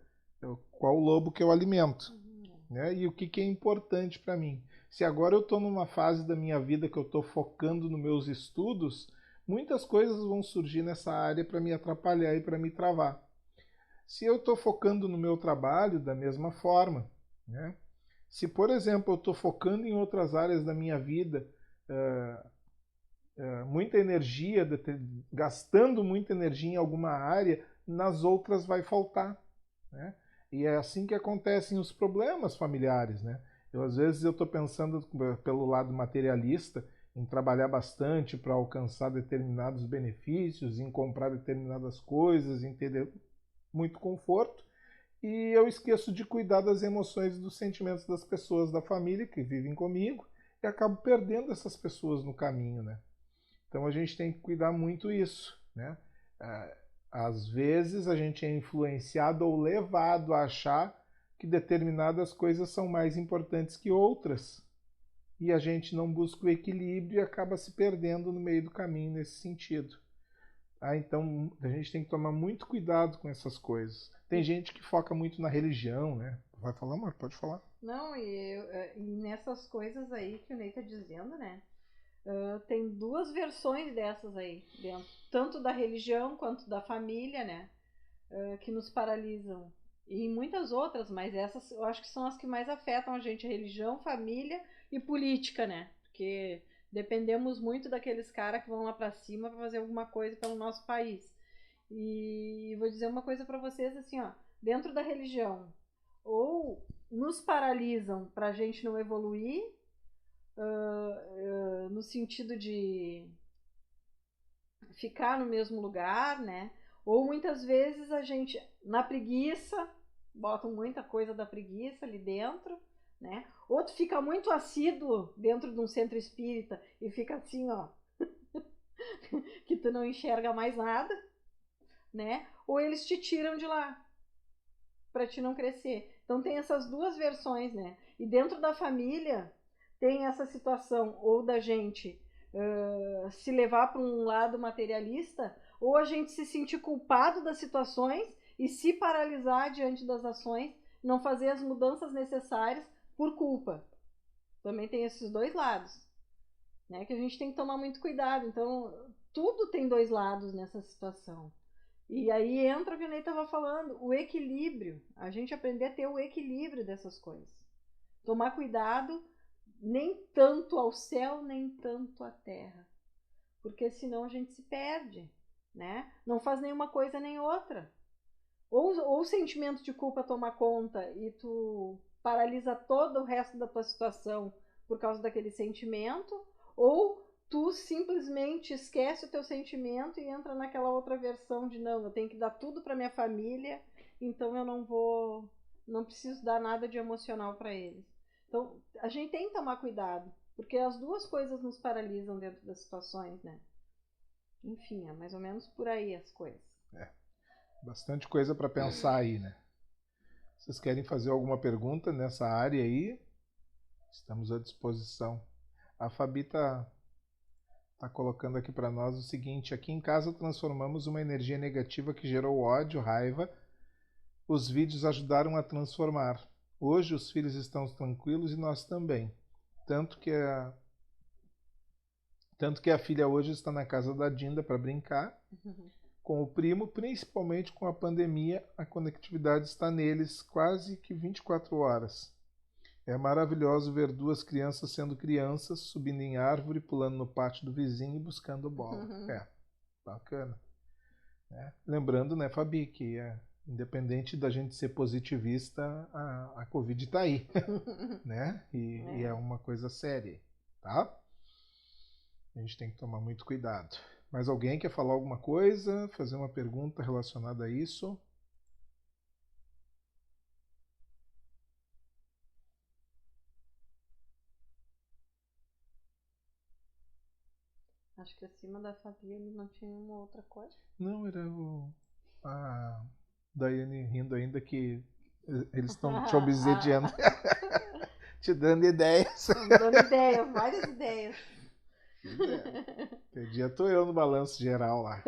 qual o lobo que eu alimento, né? E o que é importante para mim. Se agora eu estou numa fase da minha vida que eu estou focando nos meus estudos, muitas coisas vão surgir nessa área para me atrapalhar e para me travar. Se eu estou focando no meu trabalho, da mesma forma, né? Se, por exemplo, eu estou focando em outras áreas da minha vida, muita energia, gastando muita energia em alguma área, nas outras vai faltar, né? E é assim que acontecem os problemas familiares, né? Às vezes eu estou pensando pelo lado materialista, em trabalhar bastante para alcançar determinados benefícios, em comprar determinadas coisas, em ter muito conforto, e eu esqueço de cuidar das emoções e dos sentimentos das pessoas da família que vivem comigo e acabo perdendo essas pessoas no caminho, né? Então a gente tem que cuidar muito isso, né? Às vezes a gente é influenciado ou levado a achar que determinadas coisas são mais importantes que outras e a gente não busca o equilíbrio e acaba se perdendo no meio do caminho nesse sentido. Então a gente tem que tomar muito cuidado com essas coisas. Tem gente que foca muito na religião, né? Vai falar, amor? Pode falar. Não, e nessas coisas aí que o Ney tá dizendo, né? Tem duas versões dessas aí dentro, tanto da religião quanto da família, né? Que nos paralisam. E muitas outras, mas essas eu acho que são as que mais afetam a gente: religião, família e política, né? Porque dependemos muito daqueles caras que vão lá pra cima pra fazer alguma coisa pelo nosso país. E vou dizer uma coisa pra vocês assim, ó, dentro da religião, ou nos paralisam pra gente não evoluir, no sentido de ficar no mesmo lugar, né? Ou muitas vezes a gente, na preguiça, botam muita coisa da preguiça ali dentro, né? Outro fica muito assíduo dentro de um centro espírita e fica assim, ó, que tu não enxerga mais nada, né? Ou eles te tiram de lá para te não crescer. Então tem essas duas versões, né? E dentro da família tem essa situação ou da gente se levar para um lado materialista, ou a gente se sentir culpado das situações e se paralisar diante das ações, não fazer as mudanças necessárias por culpa. Também tem esses dois lados. né? Que a gente tem que tomar muito cuidado. Então, tudo tem dois lados nessa situação. E aí entra o que o Ney estava falando, o equilíbrio. A gente aprender a ter o equilíbrio dessas coisas. Tomar cuidado, nem tanto ao céu, nem tanto à terra. Porque senão a gente se perde, né? Não faz nenhuma coisa nem outra. Ou o sentimento de culpa toma conta e tu paralisa todo o resto da tua situação por causa daquele sentimento, ou tu simplesmente esquece o teu sentimento e entra naquela outra versão de não, eu tenho que dar tudo para minha família, então eu não preciso dar nada de emocional para eles. Então, a gente tem que tomar cuidado, porque as duas coisas nos paralisam dentro das situações, né? Enfim, é mais ou menos por aí as coisas. Bastante coisa para pensar aí, né? Vocês querem fazer alguma pergunta nessa área aí? Estamos à disposição. A Fabi tá colocando aqui para nós o seguinte: aqui em casa transformamos uma energia negativa que gerou ódio, raiva. Os vídeos ajudaram a transformar. Hoje os filhos estão tranquilos e nós também. Tanto que a filha hoje está na casa da Dinda para brincar com o primo, principalmente com a pandemia, a conectividade está neles quase que 24 horas. É maravilhoso ver duas crianças sendo crianças, subindo em árvore, pulando no pátio do vizinho e buscando bola. Bacana. Lembrando, né, Fabi, que independente da gente ser positivista, a Covid está aí, né? E é uma coisa séria, tá? A gente tem que tomar muito cuidado. Mais alguém quer falar alguma coisa? Fazer uma pergunta relacionada a isso? Acho que acima da Fabi não tinha uma outra coisa. Não, era a Daiane rindo ainda que eles estão te obsediando, te dando ideias. Dando ideias, várias ideias. Que dia tô eu no balanço geral lá.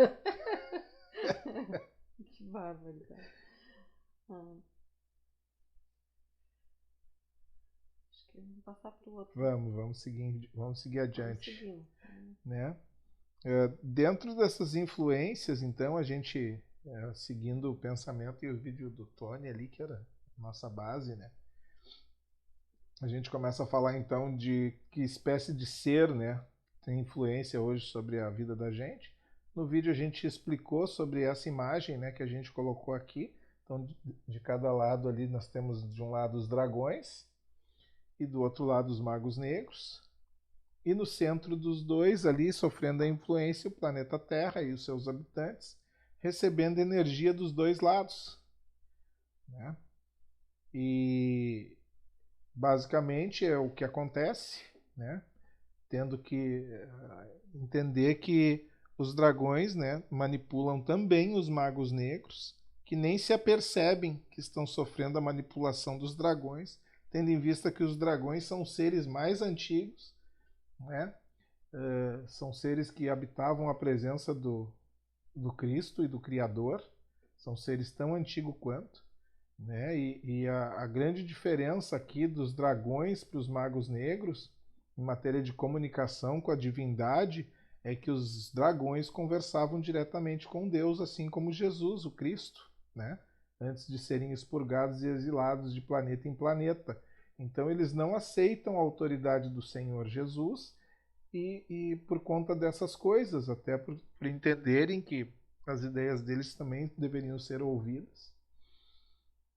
Que bárbaro. Acho que vamos passar para o outro. Vamos seguir adiante. Né? Dentro dessas influências, então, a gente, seguindo o pensamento e o vídeo do Tony ali, que era a nossa base, né? A gente começa a falar, então, de que espécie de ser, né, tem influência hoje sobre a vida da gente. No vídeo a gente explicou sobre essa imagem, né, que a gente colocou aqui. Então, de cada lado ali, nós temos de um lado os dragões e do outro lado os magos negros. E no centro dos dois ali, sofrendo a influência, o planeta Terra e os seus habitantes, recebendo energia dos dois lados, né? E basicamente é o que acontece, né? Tendo que entender que os dragões, né, manipulam também os magos negros, que nem se apercebem que estão sofrendo a manipulação dos dragões, tendo em vista que os dragões são seres mais antigos, né? São seres que habitavam a presença do Cristo e do Criador, são seres tão antigos quanto, né? E a grande diferença aqui dos dragões para os magos negros, em matéria de comunicação com a divindade, é que os dragões conversavam diretamente com Deus, assim como Jesus, o Cristo, né? Antes de serem expurgados e exilados de planeta em planeta. Então eles não aceitam a autoridade do Senhor Jesus e por conta dessas coisas, até por entenderem que as ideias deles também deveriam ser ouvidas.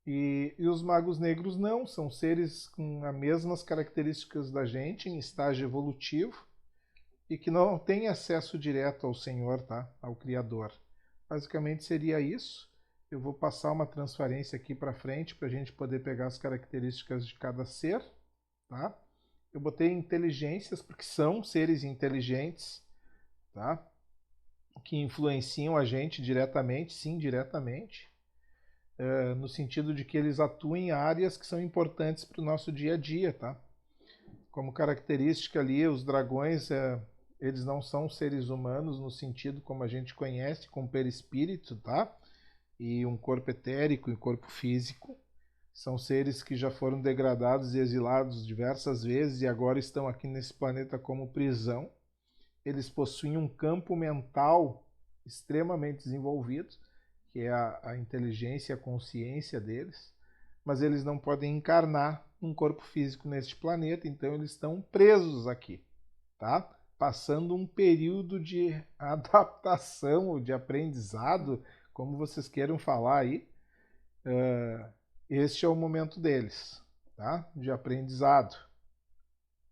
E os magos negros não, são seres com as mesmas características da gente, em estágio evolutivo, e que não têm acesso direto ao Senhor, tá? Ao Criador. Basicamente seria isso. Eu vou passar uma transferência aqui para frente para a gente poder pegar as características de cada ser, tá? Eu botei inteligências porque são seres inteligentes, tá? Que influenciam a gente diretamente, sim, diretamente, no sentido de que eles atuam em áreas que são importantes para o nosso dia a dia, tá? Como característica ali, os dragões, eles não são seres humanos no sentido como a gente conhece, com perispírito, tá? E um corpo etérico e corpo físico. São seres que já foram degradados e exilados diversas vezes e agora estão aqui nesse planeta como prisão. Eles possuem um campo mental extremamente desenvolvido, que é a inteligência e a consciência deles, mas eles não podem encarnar um corpo físico neste planeta, então eles estão presos aqui, tá? Passando um período de adaptação ou de aprendizado, como vocês queiram falar aí. Este é o momento deles, tá? De aprendizado.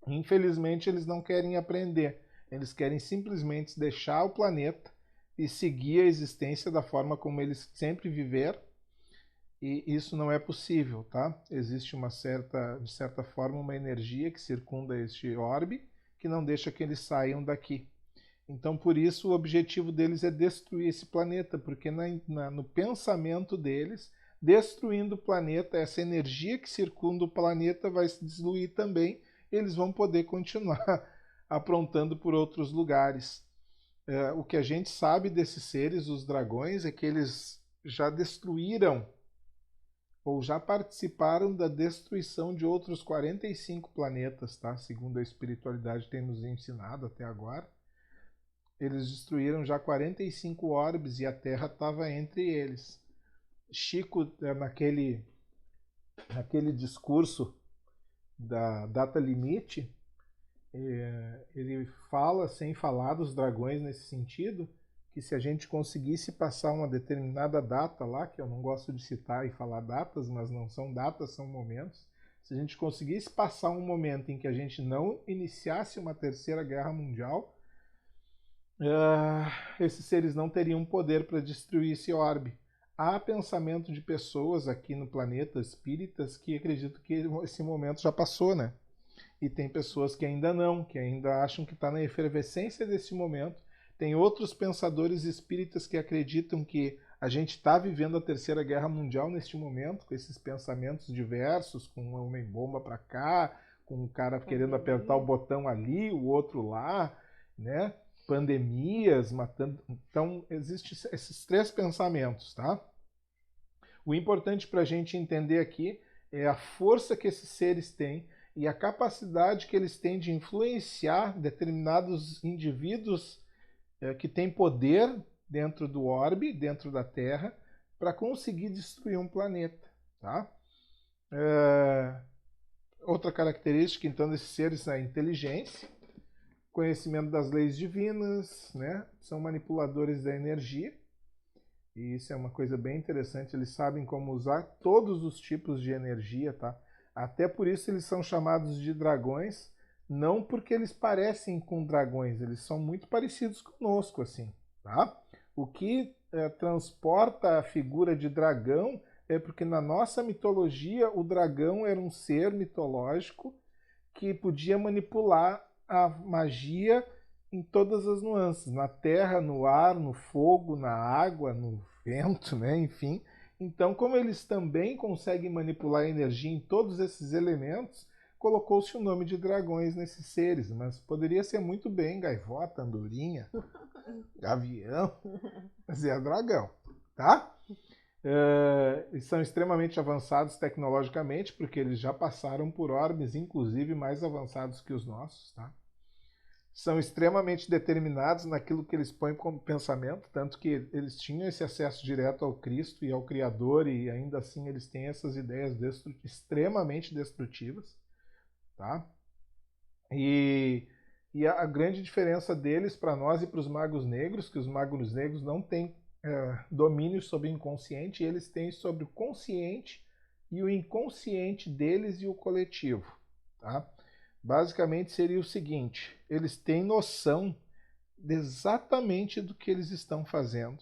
Infelizmente, eles não querem aprender. Eles querem simplesmente deixar o planeta e seguir a existência da forma como eles sempre viveram. E isso não é possível, tá? Existe de certa forma, uma energia que circunda este orbe que não deixa que eles saiam daqui. Então, por isso, o objetivo deles é destruir esse planeta, porque no pensamento deles, destruindo o planeta, essa energia que circunda o planeta vai se diluir também, e eles vão poder continuar aprontando por outros lugares. O que a gente sabe desses seres, os dragões, é que eles já destruíram ou já participaram da destruição de outros 45 planetas, tá? Segundo a espiritualidade tem nos ensinado até agora. Eles destruíram já 45 orbes e a Terra estava entre eles. Chico, naquele discurso da data limite, ele fala, sem falar dos dragões nesse sentido, que se a gente conseguisse passar uma determinada data lá, que eu não gosto de citar e falar datas, mas não são datas, são momentos, se a gente conseguisse passar um momento em que a gente não iniciasse uma terceira guerra mundial, esses seres não teriam poder para destruir esse orbe. Há pensamento de pessoas aqui no planeta, espíritas, que acreditam que esse momento já passou, né? E tem pessoas que ainda não, que ainda acham que está na efervescência desse momento. Tem outros pensadores espíritas que acreditam que a gente está vivendo a Terceira Guerra Mundial neste momento, com esses pensamentos diversos, com um homem-bomba para cá, com um cara querendo apertar o botão ali, o outro lá, né? Pandemias, matando. Então, existem esses três pensamentos, tá? O importante para a gente entender aqui é a força que esses seres têm e a capacidade que eles têm de influenciar determinados indivíduos que têm poder dentro do orbe, dentro da Terra, para conseguir destruir um planeta, tá? Outra característica, então, desses seres é a inteligência, conhecimento das leis divinas, né? São manipuladores da energia, e isso é uma coisa bem interessante, eles sabem como usar todos os tipos de energia, tá? Até por isso eles são chamados de dragões, não porque eles parecem com dragões, eles são muito parecidos conosco, assim, tá? O que transporta a figura de dragão é porque na nossa mitologia o dragão era um ser mitológico que podia manipular a magia em todas as nuances, na terra, no ar, no fogo, na água, no vento, né? Enfim. Então, como eles também conseguem manipular a energia em todos esses elementos, colocou-se o nome de dragões nesses seres, mas poderia ser muito bem gaivota, andorinha, gavião, mas é dragão, tá? Eles são extremamente avançados tecnologicamente, porque eles já passaram por orbes, inclusive mais avançados que os nossos, tá? São extremamente determinados naquilo que eles põem como pensamento, tanto que eles tinham esse acesso direto ao Cristo e ao Criador, e ainda assim eles têm essas ideias extremamente destrutivas, tá? E a grande diferença deles para nós e para os magos negros, que os magos negros não têm domínio sobre o inconsciente, e eles têm sobre o consciente e o inconsciente deles e o coletivo, tá? Basicamente seria o seguinte, eles têm noção exatamente do que eles estão fazendo,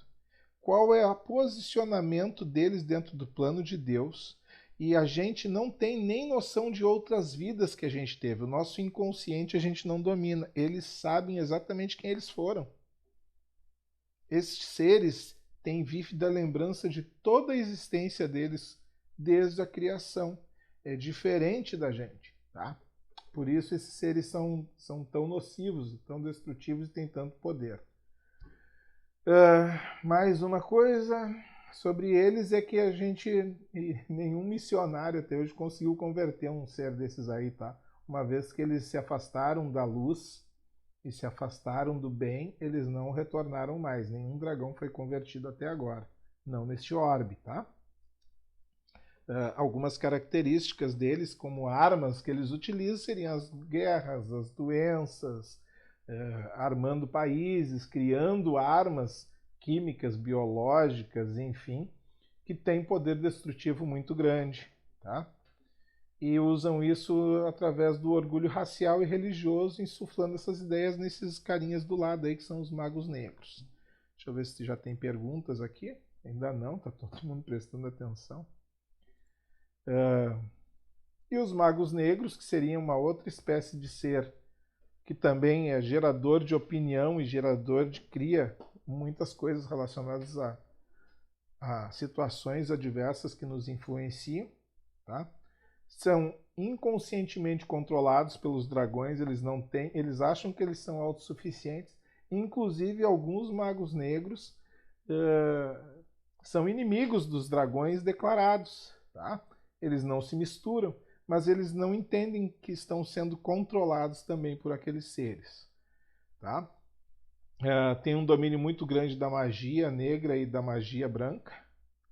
qual é o posicionamento deles dentro do plano de Deus, e a gente não tem nem noção de outras vidas que a gente teve. O nosso inconsciente a gente não domina, eles sabem exatamente quem eles foram. Esses seres têm vívida lembrança de toda a existência deles desde a criação. É diferente da gente, tá? Por isso esses seres são tão nocivos, tão destrutivos e têm tanto poder. Mais uma coisa sobre eles é que a gente, nenhum missionário até hoje conseguiu converter um ser desses aí, tá? Uma vez que eles se afastaram da luz e se afastaram do bem, eles não retornaram mais. Nenhum dragão foi convertido até agora. Não neste orbe, tá? Algumas características deles, como armas que eles utilizam, seriam as guerras, as doenças, armando países, criando armas químicas, biológicas, enfim, que têm poder destrutivo muito grande, tá? E usam isso através do orgulho racial e religioso, insuflando essas ideias nesses carinhas do lado aí, que são os magos negros. Deixa eu ver se já tem perguntas aqui. Ainda não, tá todo mundo prestando atenção. E os magos negros, que seriam uma outra espécie de ser que também é gerador de opinião e gerador de cria muitas coisas relacionadas a situações adversas que nos influenciam, tá? São inconscientemente controlados pelos dragões, eles acham que eles são autossuficientes. Inclusive, alguns magos negros são inimigos dos dragões declarados, tá? Eles não se misturam, mas eles não entendem que estão sendo controlados também por aqueles seres, tá? Tem um domínio muito grande da magia negra e da magia branca,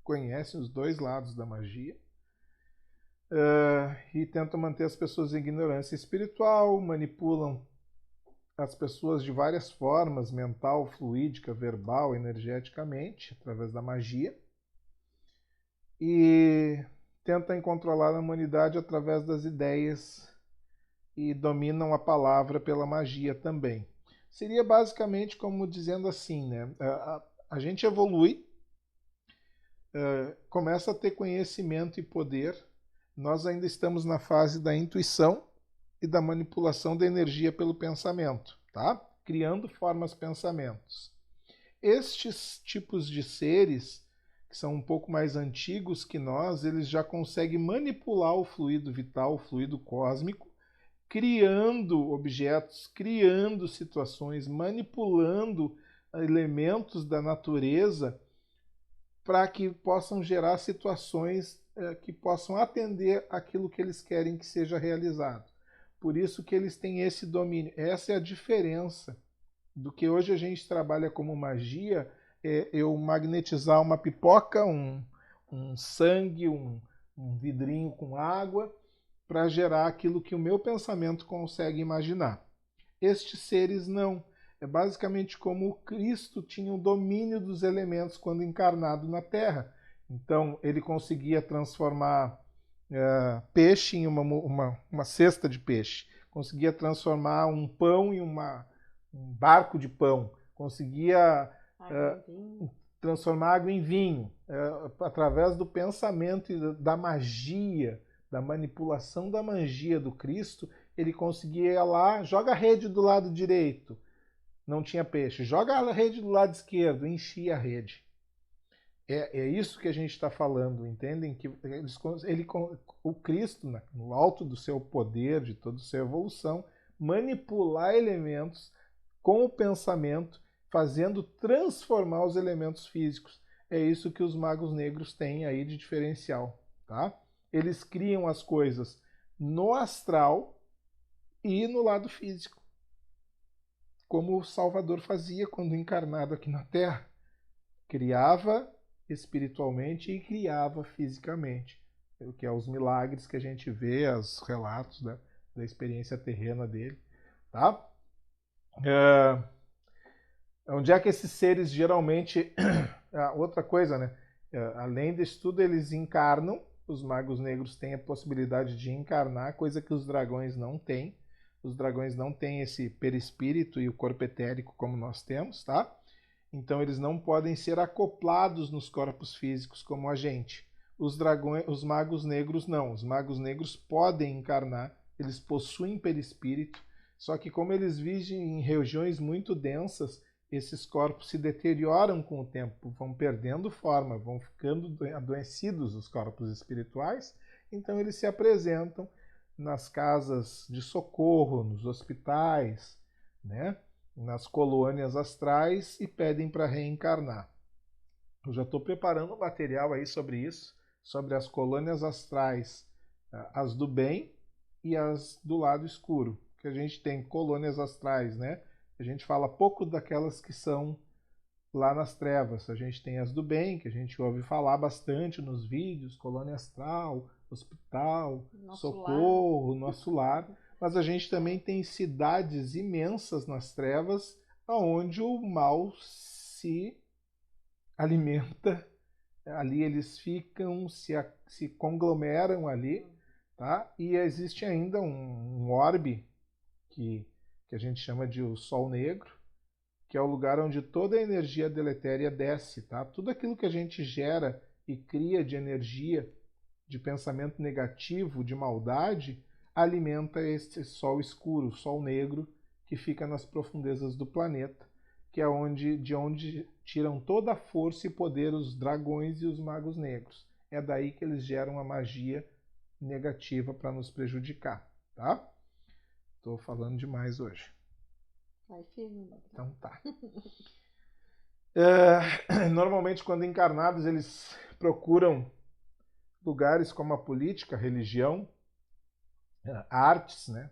conhecem os dois lados da magia, e tentam manter as pessoas em ignorância espiritual, manipulam as pessoas de várias formas, mental, fluídica, verbal, energeticamente, através da magia, e tentam controlar a humanidade através das ideias e dominam a palavra pela magia também. Seria basicamente como dizendo assim, né? A gente evolui, começa a ter conhecimento e poder, nós ainda estamos na fase da intuição e da manipulação da energia pelo pensamento, tá? Criando formas pensamentos. Estes tipos de seres, que são um pouco mais antigos que nós, eles já conseguem manipular o fluido vital, o fluido cósmico, criando objetos, criando situações, manipulando elementos da natureza para que possam gerar situações que possam atender aquilo que eles querem que seja realizado. Por isso que eles têm esse domínio. Essa é a diferença do que hoje a gente trabalha como magia, eu magnetizar uma pipoca, um sangue, um vidrinho com água, para gerar aquilo que o meu pensamento consegue imaginar. Estes seres não. É basicamente como o Cristo tinha o domínio dos elementos quando encarnado na Terra. Então, ele conseguia transformar peixe em uma cesta de peixe, conseguia transformar um pão em um barco de pão, conseguia transformar água em vinho, através do pensamento e da magia, da manipulação da magia do Cristo, ele conseguia ir lá, joga a rede do lado direito, não tinha peixe, joga a rede do lado esquerdo, enchia a rede. É isso que a gente está falando, entendem? Que o Cristo, no alto do seu poder, de toda a sua evolução, manipular elementos com o pensamento, fazendo transformar os elementos físicos. É isso que os magos negros têm aí de diferencial, tá? Eles criam as coisas no astral e no lado físico, como o Salvador fazia quando encarnado aqui na Terra. Criava espiritualmente e criava fisicamente, o que é os milagres que a gente vê, os relatos da experiência terrena dele, tá? Onde é que esses seres geralmente... outra coisa, né? Além disso tudo, eles encarnam, os magos negros têm a possibilidade de encarnar, coisa que os dragões não têm. Os dragões não têm esse perispírito e o corpo etérico como nós temos, tá? Então eles não podem ser acoplados nos corpos físicos como a gente. Os magos negros não. Os magos negros podem encarnar, eles possuem perispírito, só que como eles vivem em regiões muito densas, esses corpos se deterioram com o tempo, vão perdendo forma, vão ficando adoecidos os corpos espirituais, então eles se apresentam nas casas de socorro, nos hospitais, né? Nas colônias astrais e pedem para reencarnar. Eu já estou preparando material aí sobre isso, sobre as colônias astrais, as do bem e as do lado escuro. Que a gente tem colônias astrais, né? A gente fala pouco daquelas que são lá nas trevas. A gente tem as do bem, que a gente ouve falar bastante nos vídeos, colônia astral, hospital, Nosso socorro, lar. nosso lar. Mas a gente também É. tem cidades imensas nas trevas, onde o mal se alimenta. Ali eles ficam, se conglomeram ali, tá? E existe ainda um orbe que a gente chama de o Sol Negro, que é o lugar onde toda a energia deletéria desce, tá? Tudo aquilo que a gente gera e cria de energia, de pensamento negativo, de maldade, alimenta esse sol escuro, sol negro, que fica nas profundezas do planeta, que é de onde tiram toda a força e poder os dragões e os magos negros. É daí que eles geram a magia negativa para nos prejudicar, tá? Estou falando demais hoje. Vai firme, né? Então tá. Normalmente, quando encarnados, eles procuram lugares como a política, a religião, artes, né?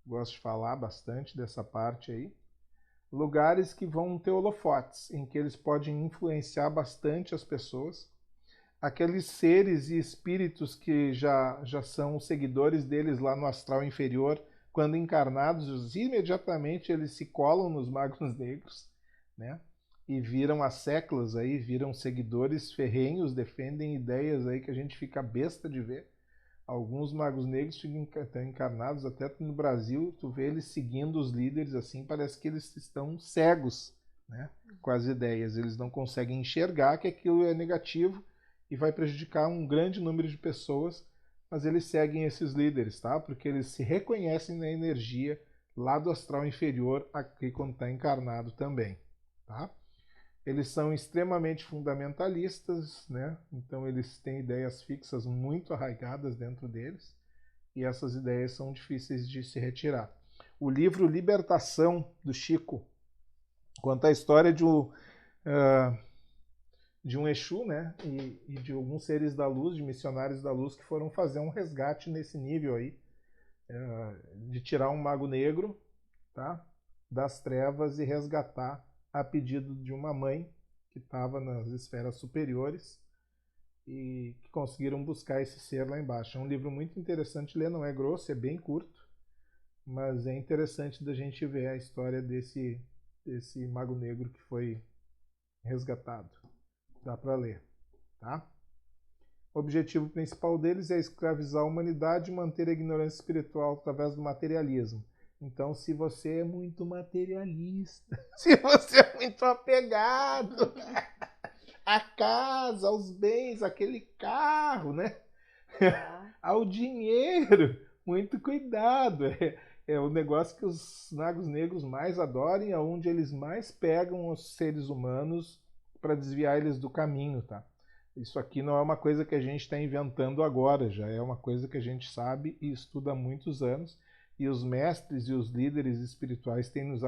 Gosto de falar bastante dessa parte aí. Lugares que vão ter holofotes, em que eles podem influenciar bastante as pessoas. Aqueles seres e espíritos que já são seguidores deles lá no astral inferior, quando encarnados, imediatamente eles se colam nos magos negros, né? E viram as seclas aí, viram seguidores ferrenhos, defendem ideias aí que a gente fica besta de ver. Alguns magos negros estão encarnados até no Brasil, tu vê eles seguindo os líderes assim, parece que eles estão cegos, né, com as ideias. Eles não conseguem enxergar que aquilo é negativo e vai prejudicar um grande número de pessoas, mas eles seguem esses líderes, tá? Porque eles se reconhecem na energia lá do astral inferior aqui quando está encarnado também, tá? Eles são extremamente fundamentalistas, né? Então eles têm ideias fixas muito arraigadas dentro deles e essas ideias são difíceis de se retirar. O livro Libertação, do Chico, conta a história de um Exu, né? E de alguns seres da luz, de missionários da luz, que foram fazer um resgate nesse nível aí, de tirar um mago negro, tá? Das trevas e resgatar a pedido de uma mãe que estava nas esferas superiores e que conseguiram buscar esse ser lá embaixo. É um livro muito interessante de ler, não é grosso, é bem curto, mas é interessante da gente ver a história desse mago negro que foi resgatado. Dá para ler, tá? O objetivo principal deles é escravizar a humanidade e manter a ignorância espiritual através do materialismo. Então, se você é muito materialista, se você é muito apegado à casa, aos bens, aquele carro, né? Ao dinheiro, muito cuidado. É o negócio que os magos negros mais adoram e é onde eles mais pegam os seres humanos para desviar eles do caminho, tá? Isso aqui não é uma coisa que a gente está inventando agora, já é uma coisa que a gente sabe e estuda há muitos anos. E os mestres e os líderes espirituais têm nos,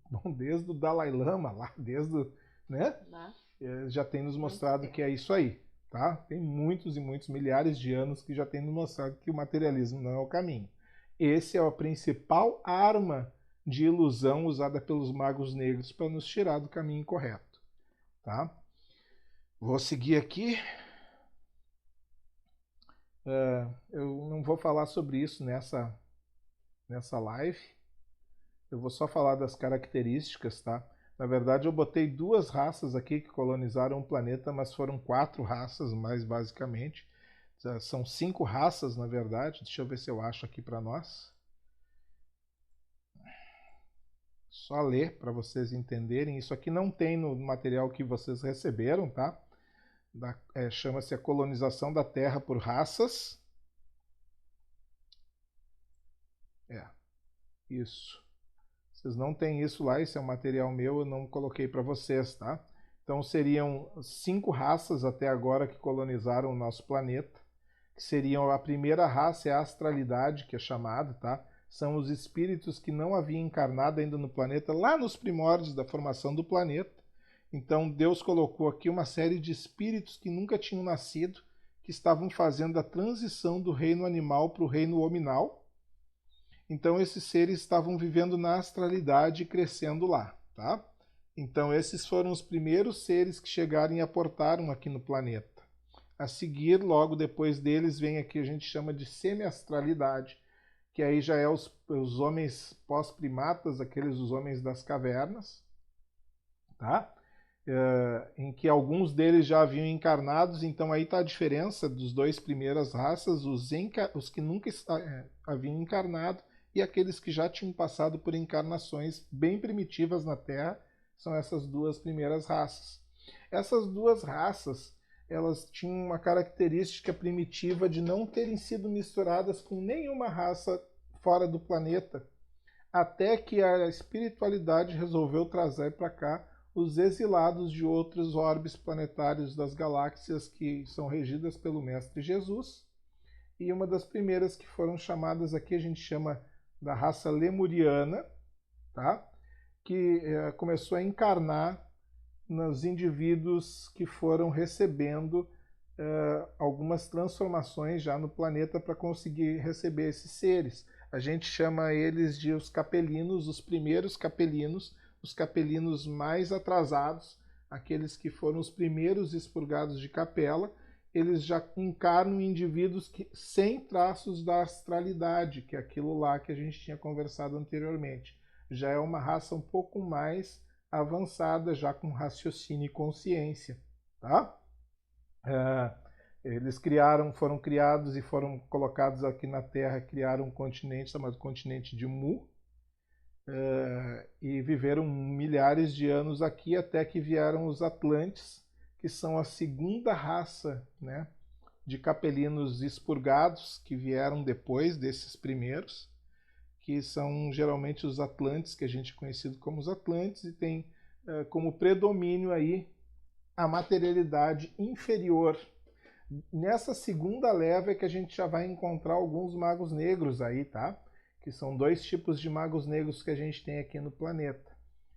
bom, desde o Dalai Lama lá, desde o, né? Já tem nos mostrado que é isso aí, tá? Tem muitos e muitos milhares de anos que já tem nos mostrado que o materialismo não é o caminho. Esse é a principal arma de ilusão usada pelos magos negros para nos tirar do caminho correto, tá? Vou seguir aqui. Eu não vou falar sobre isso nessa live. Eu vou só falar das características, tá? Na verdade, eu botei duas raças aqui que colonizaram o planeta, mas foram 4 raças, mais basicamente. São 5 raças, na verdade. Deixa eu ver se eu acho aqui para nós. Só ler para vocês entenderem. Isso aqui não tem no material que vocês receberam, tá? Chama-se A Colonização da Terra por Raças. Isso. Vocês não têm isso lá, isso é um material meu, eu não coloquei para vocês, tá? Então seriam 5 raças até agora que colonizaram o nosso planeta, que seriam a primeira raça é a astralidade, que é chamada, tá? São os espíritos que não haviam encarnado ainda no planeta, lá nos primórdios da formação do planeta. Então Deus colocou aqui uma série de espíritos que nunca tinham nascido, que estavam fazendo a transição do reino animal para o reino hominal. Então esses seres estavam vivendo na astralidade e crescendo lá, tá? Então esses foram os primeiros seres que chegaram e aportaram aqui no planeta. A seguir, logo depois deles, vem aqui, a gente chama de semi-astralidade, que aí já é os homens pós-primatas, aqueles os homens das cavernas, tá? Em que alguns deles já haviam encarnados, então aí está a diferença dos dois primeiras raças, os que nunca haviam encarnado e aqueles que já tinham passado por encarnações bem primitivas na Terra, são essas duas primeiras raças. Essas duas raças, elas tinham uma característica primitiva de não terem sido misturadas com nenhuma raça fora do planeta, até que a espiritualidade resolveu trazer para cá os exilados de outros orbes planetários das galáxias que são regidas pelo Mestre Jesus. E uma das primeiras que foram chamadas aqui, a gente chama da raça lemuriana, tá? Que começou a encarnar nos indivíduos que foram recebendo algumas transformações já no planeta para conseguir receber esses seres. A gente chama eles de os capelinos, os primeiros capelinos, os capelinos mais atrasados, aqueles que foram os primeiros expurgados de capela. Eles já encarnam indivíduos sem traços da astralidade, que é aquilo lá que a gente tinha conversado anteriormente. Já é uma raça um pouco mais avançada, já com raciocínio e consciência, tá? Eles foram criados e foram colocados aqui na Terra, criaram um continente chamado continente de Mu, e viveram milhares de anos aqui até que vieram os Atlantes, que são a segunda raça, né, de capelinos expurgados que vieram depois desses primeiros, que são geralmente os Atlantes, que a gente é conhecido como os Atlantes, e tem como predomínio aí a materialidade inferior. Nessa segunda leva é que a gente já vai encontrar alguns magos negros aí, tá? Que são dois tipos de magos negros que a gente tem aqui no planeta.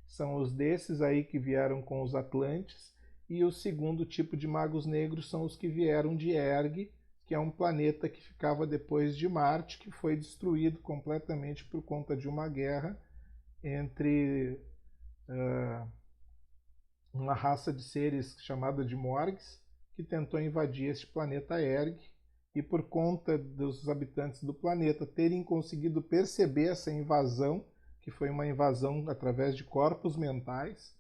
São os desses aí que vieram com os Atlantes, e o segundo tipo de magos negros são os que vieram de Erg, que é um planeta que ficava depois de Marte, que foi destruído completamente por conta de uma guerra entre uma raça de seres chamada de Morgs, que tentou invadir este planeta Erg, e por conta dos habitantes do planeta terem conseguido perceber essa invasão, que foi uma invasão através de corpos mentais,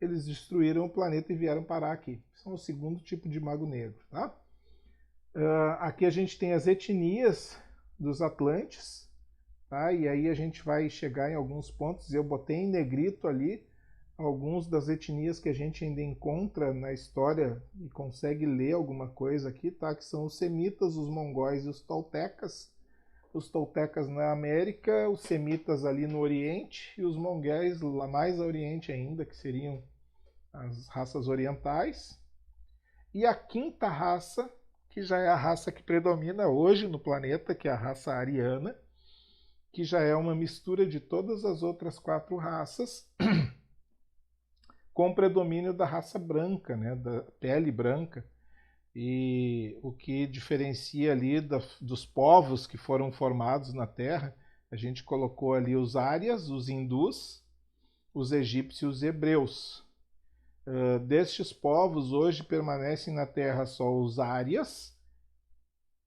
eles destruíram o planeta e vieram parar aqui. São o segundo tipo de mago negro, tá? Aqui a gente tem as etnias dos Atlantes, tá? E aí a gente vai chegar em alguns pontos. Eu botei em negrito ali alguns das etnias que a gente ainda encontra na história e consegue ler alguma coisa aqui, tá? Que são os semitas, os mongóis e os toltecas. Os toltecas na América, os semitas ali no Oriente e os mongóis lá mais ao Oriente ainda, que seriam as raças orientais. E a quinta raça, que já é a raça que predomina hoje no planeta, que é a raça ariana, que já é uma mistura de todas as outras quatro raças, com predomínio da raça branca, né, da pele branca. E o que diferencia ali dos povos que foram formados na Terra, a gente colocou ali os árias, os hindus, os egípcios e os hebreus. Destes povos, hoje permanecem na Terra só os árias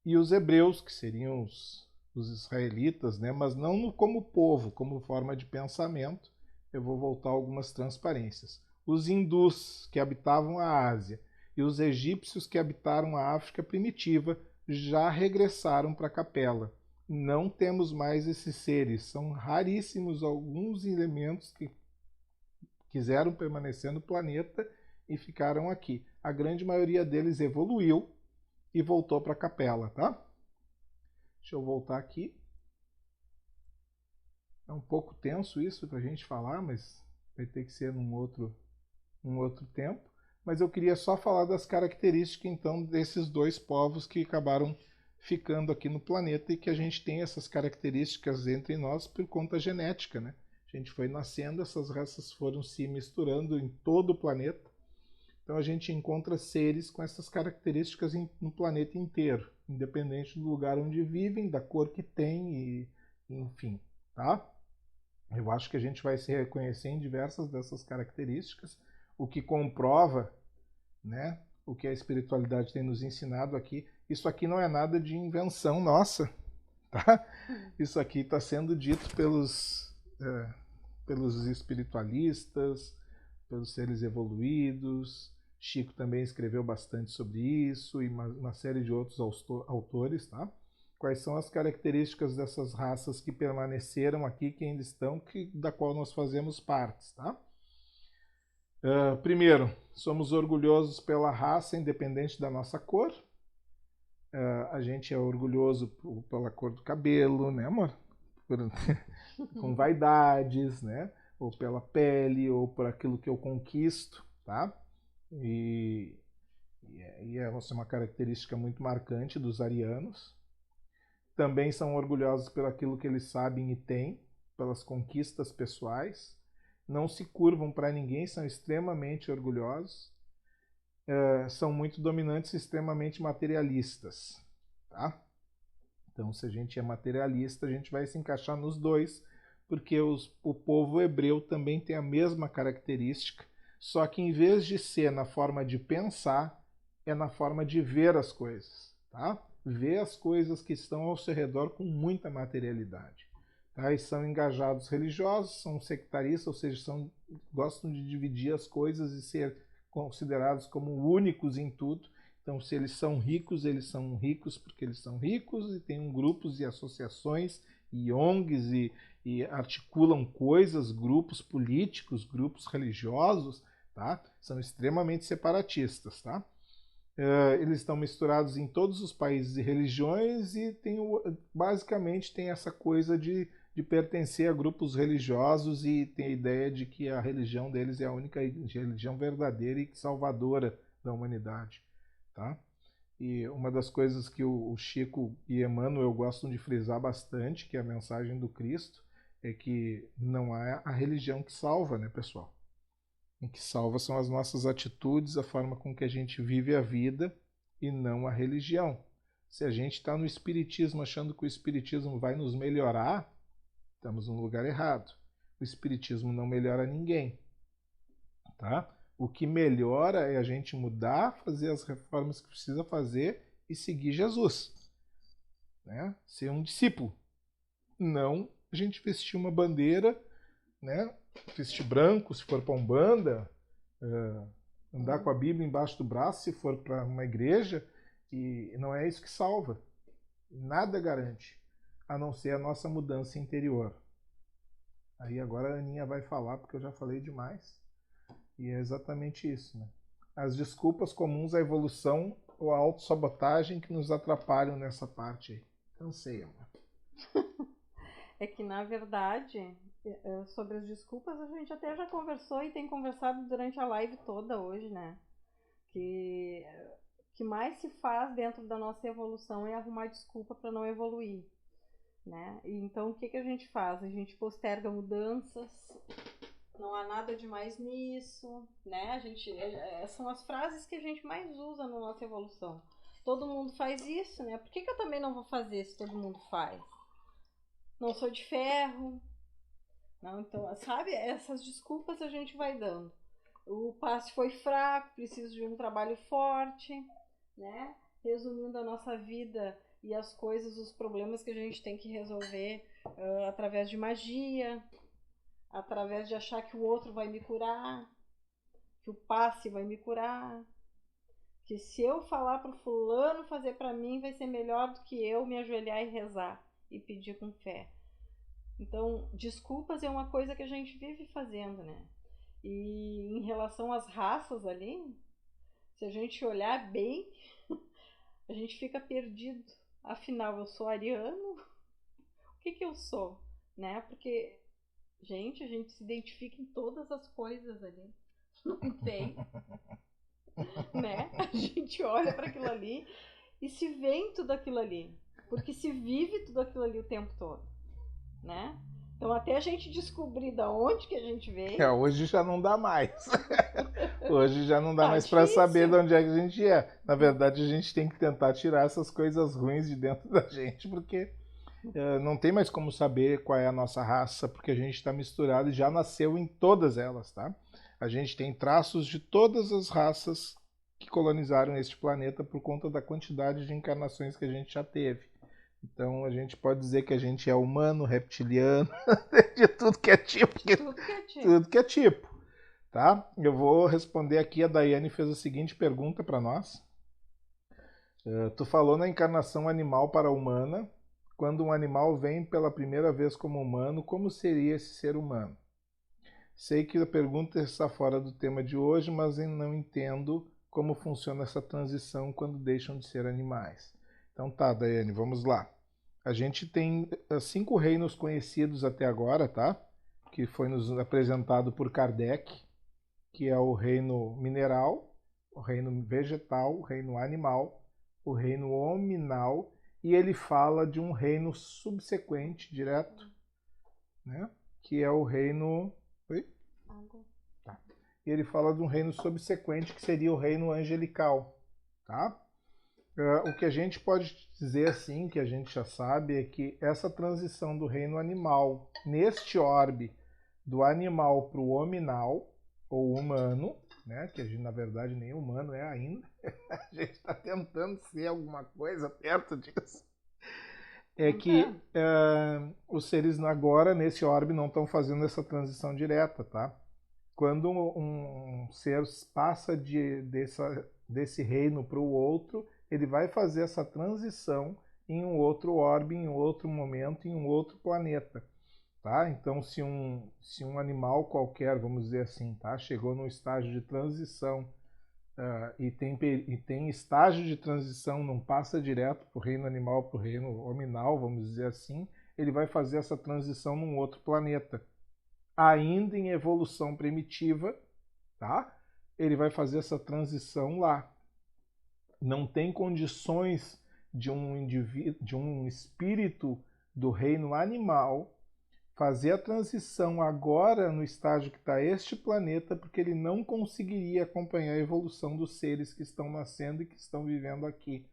e os hebreus, que seriam os israelitas, né? Mas não como povo, como forma de pensamento. Eu vou voltar a algumas transparências. Os hindus, que habitavam a Ásia, e os egípcios, que habitaram a África primitiva, já regressaram para a Capela. Não temos mais esses seres. São raríssimos alguns elementos que quiseram permanecer no planeta e ficaram aqui. A grande maioria deles evoluiu e voltou para a Capela, tá? Deixa eu voltar aqui. É um pouco tenso isso para a gente falar, mas vai ter que ser num outro tempo. Mas eu queria só falar das características, então, desses dois povos que acabaram ficando aqui no planeta e que a gente tem essas características entre nós por conta genética, né? A gente foi nascendo, essas raças foram se misturando em todo o planeta Então a gente encontra seres com essas características no planeta inteiro, independente do lugar onde vivem, da cor que tem, enfim, tá? Eu acho que a gente vai se reconhecer em diversas dessas características, o que comprova, né, o que a espiritualidade tem nos ensinado aqui. Isso aqui não é nada de invenção nossa, tá? Isso aqui está sendo dito pelos espiritualistas, pelos seres evoluídos. Chico também escreveu bastante sobre isso e uma série de outros autores, tá? Quais são as características dessas raças que permaneceram aqui, que ainda estão, da qual nós fazemos parte, tá? Primeiro, somos orgulhosos pela raça, independente da nossa cor. A gente é orgulhoso pela cor do cabelo, né, amor? Com vaidades, né? Ou pela pele, ou por aquilo que eu conquisto, tá? E essa é uma característica muito marcante dos arianos. Também são orgulhosos pelo aquilo que eles sabem e têm, pelas conquistas pessoais. Não se curvam para ninguém, são extremamente orgulhosos. São muito dominantes e extremamente materialistas. Tá? Então, se a gente é materialista, a gente vai se encaixar nos dois, porque o povo hebreu também tem a mesma característica, só que em vez de ser na forma de pensar, é na forma de ver as coisas. Tá? Ver as coisas que estão ao seu redor com muita materialidade. Tá? E são engajados religiosos, são sectaristas, ou seja, gostam de dividir as coisas e ser considerados como únicos em tudo. Então, se eles são ricos porque eles são ricos e têm grupos e associações e ONGs e articulam coisas, grupos políticos, grupos religiosos, tá? São extremamente separatistas, tá? Eles estão misturados em todos os países e religiões e basicamente tem essa coisa de pertencer a grupos religiosos e tem a ideia de que a religião deles é a única religião verdadeira e salvadora da humanidade. Tá? E uma das coisas que o Chico e Emmanuel gostam de frisar bastante, que é a mensagem do Cristo, é que não é a religião que salva, né, pessoal? O que salva são as nossas atitudes, a forma com que a gente vive a vida e não a religião. Se a gente está no espiritismo achando que o espiritismo vai nos melhorar, estamos no lugar errado. O espiritismo não melhora ninguém. Tá? O que melhora é a gente mudar, fazer as reformas que precisa fazer e seguir Jesus. Né? Ser um discípulo. Não a gente vestir uma bandeira, né? Vestir branco se for para Umbanda, andar com a Bíblia embaixo do braço se for para uma igreja, e não é isso que salva. Nada garante, a não ser a nossa mudança interior. Aí agora a Aninha vai falar, porque eu já falei demais. E é exatamente isso, né? As desculpas comuns à evolução ou à autossabotagem que nos atrapalham nessa parte aí. Cansei, amor. É que, na verdade, sobre as desculpas a gente até já conversou e tem conversado durante a live toda hoje, né? Que mais se faz dentro da nossa evolução é arrumar desculpa para não evoluir, né? E então o que a gente faz? A gente posterga mudanças, não há nada demais nisso, né? São as frases que a gente mais usa na nossa evolução. Todo mundo faz isso, né? Por que eu também não vou fazer se todo mundo faz? Não sou de ferro. Não, então, sabe? Essas desculpas a gente vai dando. O passe foi fraco, preciso de um trabalho forte, né? Resumindo a nossa vida e as coisas, os problemas que a gente tem que resolver através de magia, através de achar que o outro vai me curar, que o passe vai me curar, que se eu falar pro fulano fazer para mim vai ser melhor do que eu me ajoelhar e rezar e pedir com fé. Então, desculpas é uma coisa que a gente vive fazendo, né? E em relação às raças ali, se a gente olhar bem, a gente fica perdido. Afinal, eu sou ariano? O que eu sou? Né? Porque, gente, a gente se identifica em todas as coisas ali. Não tem. Né? A gente olha para aquilo ali e se vê em tudo aquilo ali. Porque se vive tudo aquilo ali o tempo todo. Né? Então, até a gente descobrir da onde que a gente veio, Hoje já não dá mais. Hoje já não dá tá mais para saber de difícil. onde é que a gente é. Na verdade, a gente tem que tentar tirar essas coisas ruins de dentro da gente, porque não tem mais como saber qual é a nossa raça, porque a gente está misturado e já nasceu em todas elas, tá? A gente tem traços de todas as raças que colonizaram este planeta por conta da quantidade de encarnações que a gente já teve. Então a gente pode dizer que a gente é humano, reptiliano, de tudo que é tipo. Tudo que é tipo. Tudo que é tipo, tá? Eu vou responder aqui, a Daiane fez a seguinte pergunta para nós. Tu falou na encarnação animal para humana. Quando um animal vem pela primeira vez como humano, como seria esse ser humano? Sei que a pergunta está fora do tema de hoje, mas eu não entendo como funciona essa transição quando deixam de ser animais. Então tá, Daiane, vamos lá. A gente tem 5 reinos conhecidos até agora, tá? Que foi nos apresentado por Kardec, que é o reino mineral, o reino vegetal, o reino animal, o reino hominal, e ele fala de um reino subsequente, direto, né? Que é o reino... Oi? Tá. E ele fala de um reino subsequente, que seria o reino angelical, tá? O que a gente pode dizer, assim, que a gente já sabe, é que essa transição do reino animal, neste orbe, do animal para o hominal, ou humano, né? Que a gente, na verdade, nem humano é ainda. A gente está tentando ser alguma coisa perto disso. É que os seres agora, nesse orbe, não estão fazendo essa transição direta, tá? Quando um ser passa desse reino para o outro, ele vai fazer essa transição em um outro orbe, em um outro momento, em um outro planeta. Tá? Então, se um animal qualquer, vamos dizer assim, tá? Chegou num estágio de transição e tem estágio de transição, não passa direto para o reino animal, para o reino hominal, vamos dizer assim, ele vai fazer essa transição num outro planeta. Ainda em evolução primitiva, tá? Ele vai fazer essa transição lá. Não tem condições de um indivíduo, de um espírito do reino animal fazer a transição agora no estágio que está este planeta, porque ele não conseguiria acompanhar a evolução dos seres que estão nascendo e que estão vivendo aqui.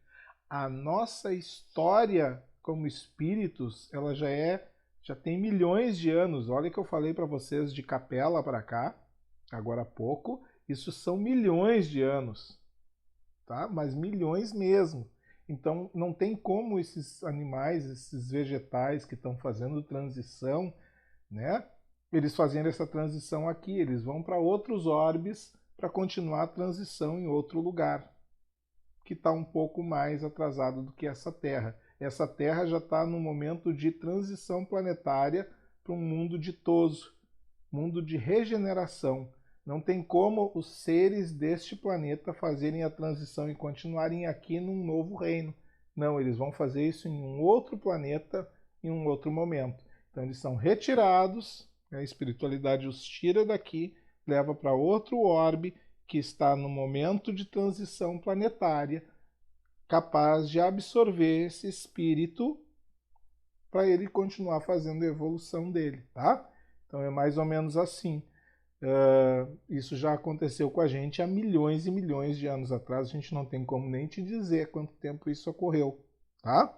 A nossa história como espíritos, ela já tem milhões de anos. Olha que eu falei para vocês de Capela para cá, agora há pouco, isso são milhões de anos, tá? Mas milhões mesmo. Então não tem como esses animais, esses vegetais que estão fazendo transição, né? Eles fazendo essa transição aqui, eles vão para outros orbes para continuar a transição em outro lugar, que está um pouco mais atrasado do que essa Terra. Essa Terra já está no momento de transição planetária para um mundo ditoso, mundo de regeneração. Não tem como os seres deste planeta fazerem a transição e continuarem aqui num novo reino. Não, eles vão fazer isso em um outro planeta, em um outro momento. Então eles são retirados, a espiritualidade os tira daqui, leva para outro orbe que está no momento de transição planetária, capaz de absorver esse espírito para ele continuar fazendo a evolução dele, tá? Então é mais ou menos assim. Isso já aconteceu com a gente há milhões e milhões de anos atrás. A gente não tem como nem te dizer quanto tempo isso ocorreu, tá?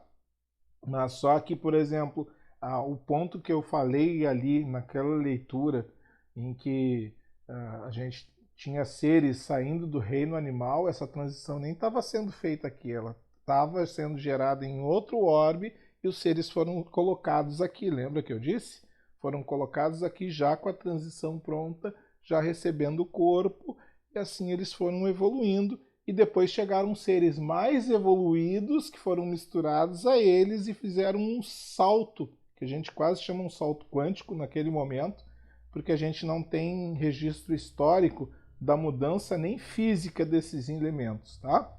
Mas só que, por exemplo, o ponto que eu falei ali naquela leitura em que a gente tinha seres saindo do reino animal, essa transição nem estava sendo feita aqui, ela estava sendo gerada em outro orbe e os seres foram colocados aqui. Lembra que eu disse? Foram colocados aqui já com a transição pronta, já recebendo o corpo, e assim eles foram evoluindo, e depois chegaram seres mais evoluídos que foram misturados a eles e fizeram um salto, que a gente quase chama um salto quântico naquele momento, porque a gente não tem registro histórico da mudança nem física desses elementos, tá?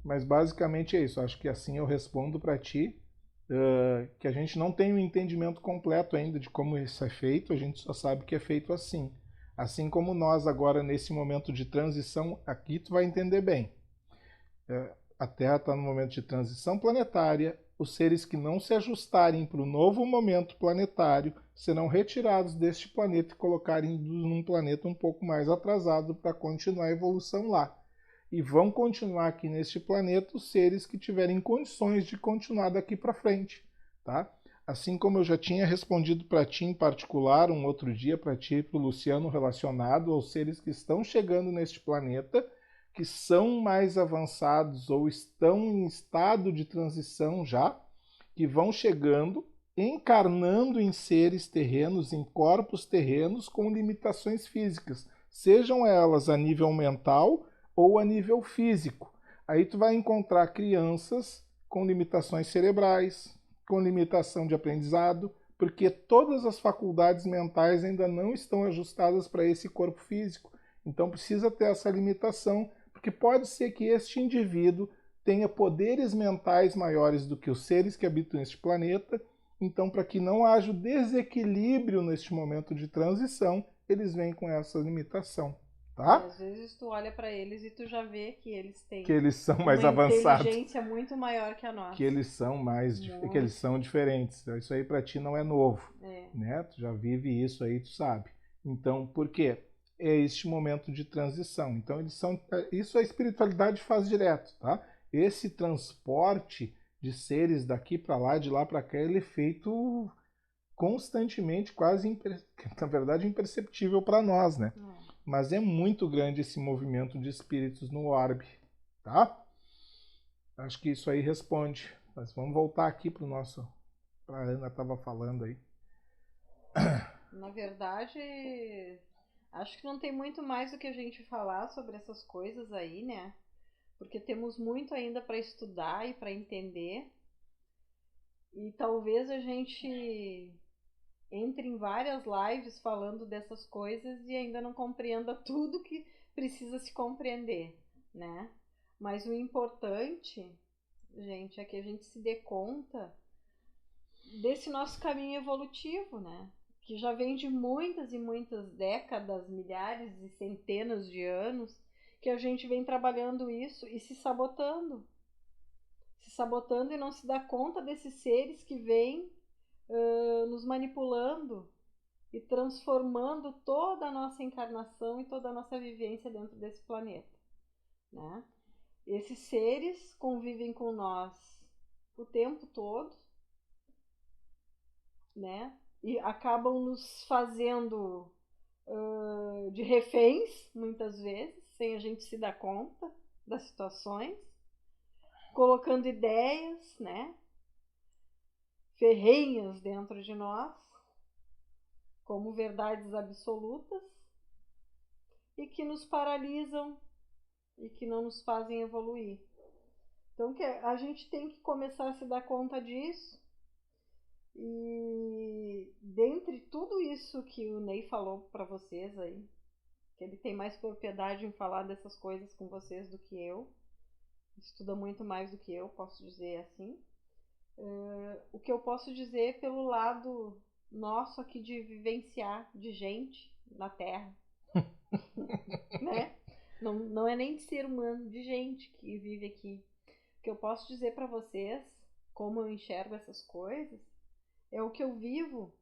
Mas basicamente é isso. Acho que assim eu respondo para ti. Que a gente não tem um entendimento completo ainda de como isso é feito, a gente só sabe que é feito assim. Assim como nós agora, nesse momento de transição, aqui tu vai entender bem. A Terra está no momento de transição planetária, os seres que não se ajustarem para o novo momento planetário serão retirados deste planeta e colocados num planeta um pouco mais atrasado para continuar a evolução lá. E vão continuar aqui neste planeta os seres que tiverem condições de continuar daqui para frente, tá? Assim como eu já tinha respondido para ti em particular um outro dia, para ti e para o Luciano, relacionado aos seres que estão chegando neste planeta, que são mais avançados ou estão em estado de transição já, que vão chegando, encarnando em seres terrenos, em corpos terrenos com limitações físicas, sejam elas a nível mental ou a nível físico. Aí tu vai encontrar crianças com limitações cerebrais, com limitação de aprendizado, porque todas as faculdades mentais ainda não estão ajustadas para esse corpo físico. Então precisa ter essa limitação, porque pode ser que este indivíduo tenha poderes mentais maiores do que os seres que habitam este planeta. Então, para que não haja desequilíbrio neste momento de transição, eles vêm com essa limitação. Tá? E às vezes tu olha para eles e tu já vê que eles têm que eles são mais uma avançados, inteligência muito maior que a nossa. que eles são mais, que eles são diferentes. Isso aí para ti não é novo, né? Tu já vive isso aí, tu sabe. Então, por quê? É este momento de transição. Então, eles são, isso a espiritualidade faz direto, tá? Esse transporte de seres daqui para lá, de lá para cá, ele é feito constantemente, quase, na verdade, imperceptível para nós, né? Mas é muito grande esse movimento de espíritos no orbe, tá? Acho que isso aí responde. Mas vamos voltar aqui para o nosso... A Ana estava falando aí. Na verdade, acho que não tem muito mais do que a gente falar sobre essas coisas aí, né? Porque temos muito ainda para estudar e para entender. E talvez a gente entre em várias lives falando dessas coisas e ainda não compreenda tudo que precisa se compreender, né? Mas o importante, gente, é que a gente se dê conta desse nosso caminho evolutivo, né? Que já vem de muitas e muitas décadas, milhares e centenas de anos, que a gente vem trabalhando isso e se sabotando. Se sabotando e não se dá conta desses seres que vêm nos manipulando e transformando toda a nossa encarnação e toda a nossa vivência dentro desse planeta, né? Esses seres convivem com nós o tempo todo, né? E acabam nos fazendo de reféns, muitas vezes, sem a gente se dar conta das situações, colocando ideias, né? Ferrenhas dentro de nós, como verdades absolutas, e que nos paralisam e que não nos fazem evoluir. Então a gente tem que começar a se dar conta disso. E dentre tudo isso que o Ney falou para vocês aí, que ele tem mais propriedade em falar dessas coisas com vocês do que eu, estuda muito mais do que eu, posso dizer assim. O que eu posso dizer pelo lado nosso aqui de vivenciar de gente na Terra, né? Não é nem de ser humano, de gente que vive aqui. O que eu posso dizer para vocês, como eu enxergo essas coisas, é o que eu vivo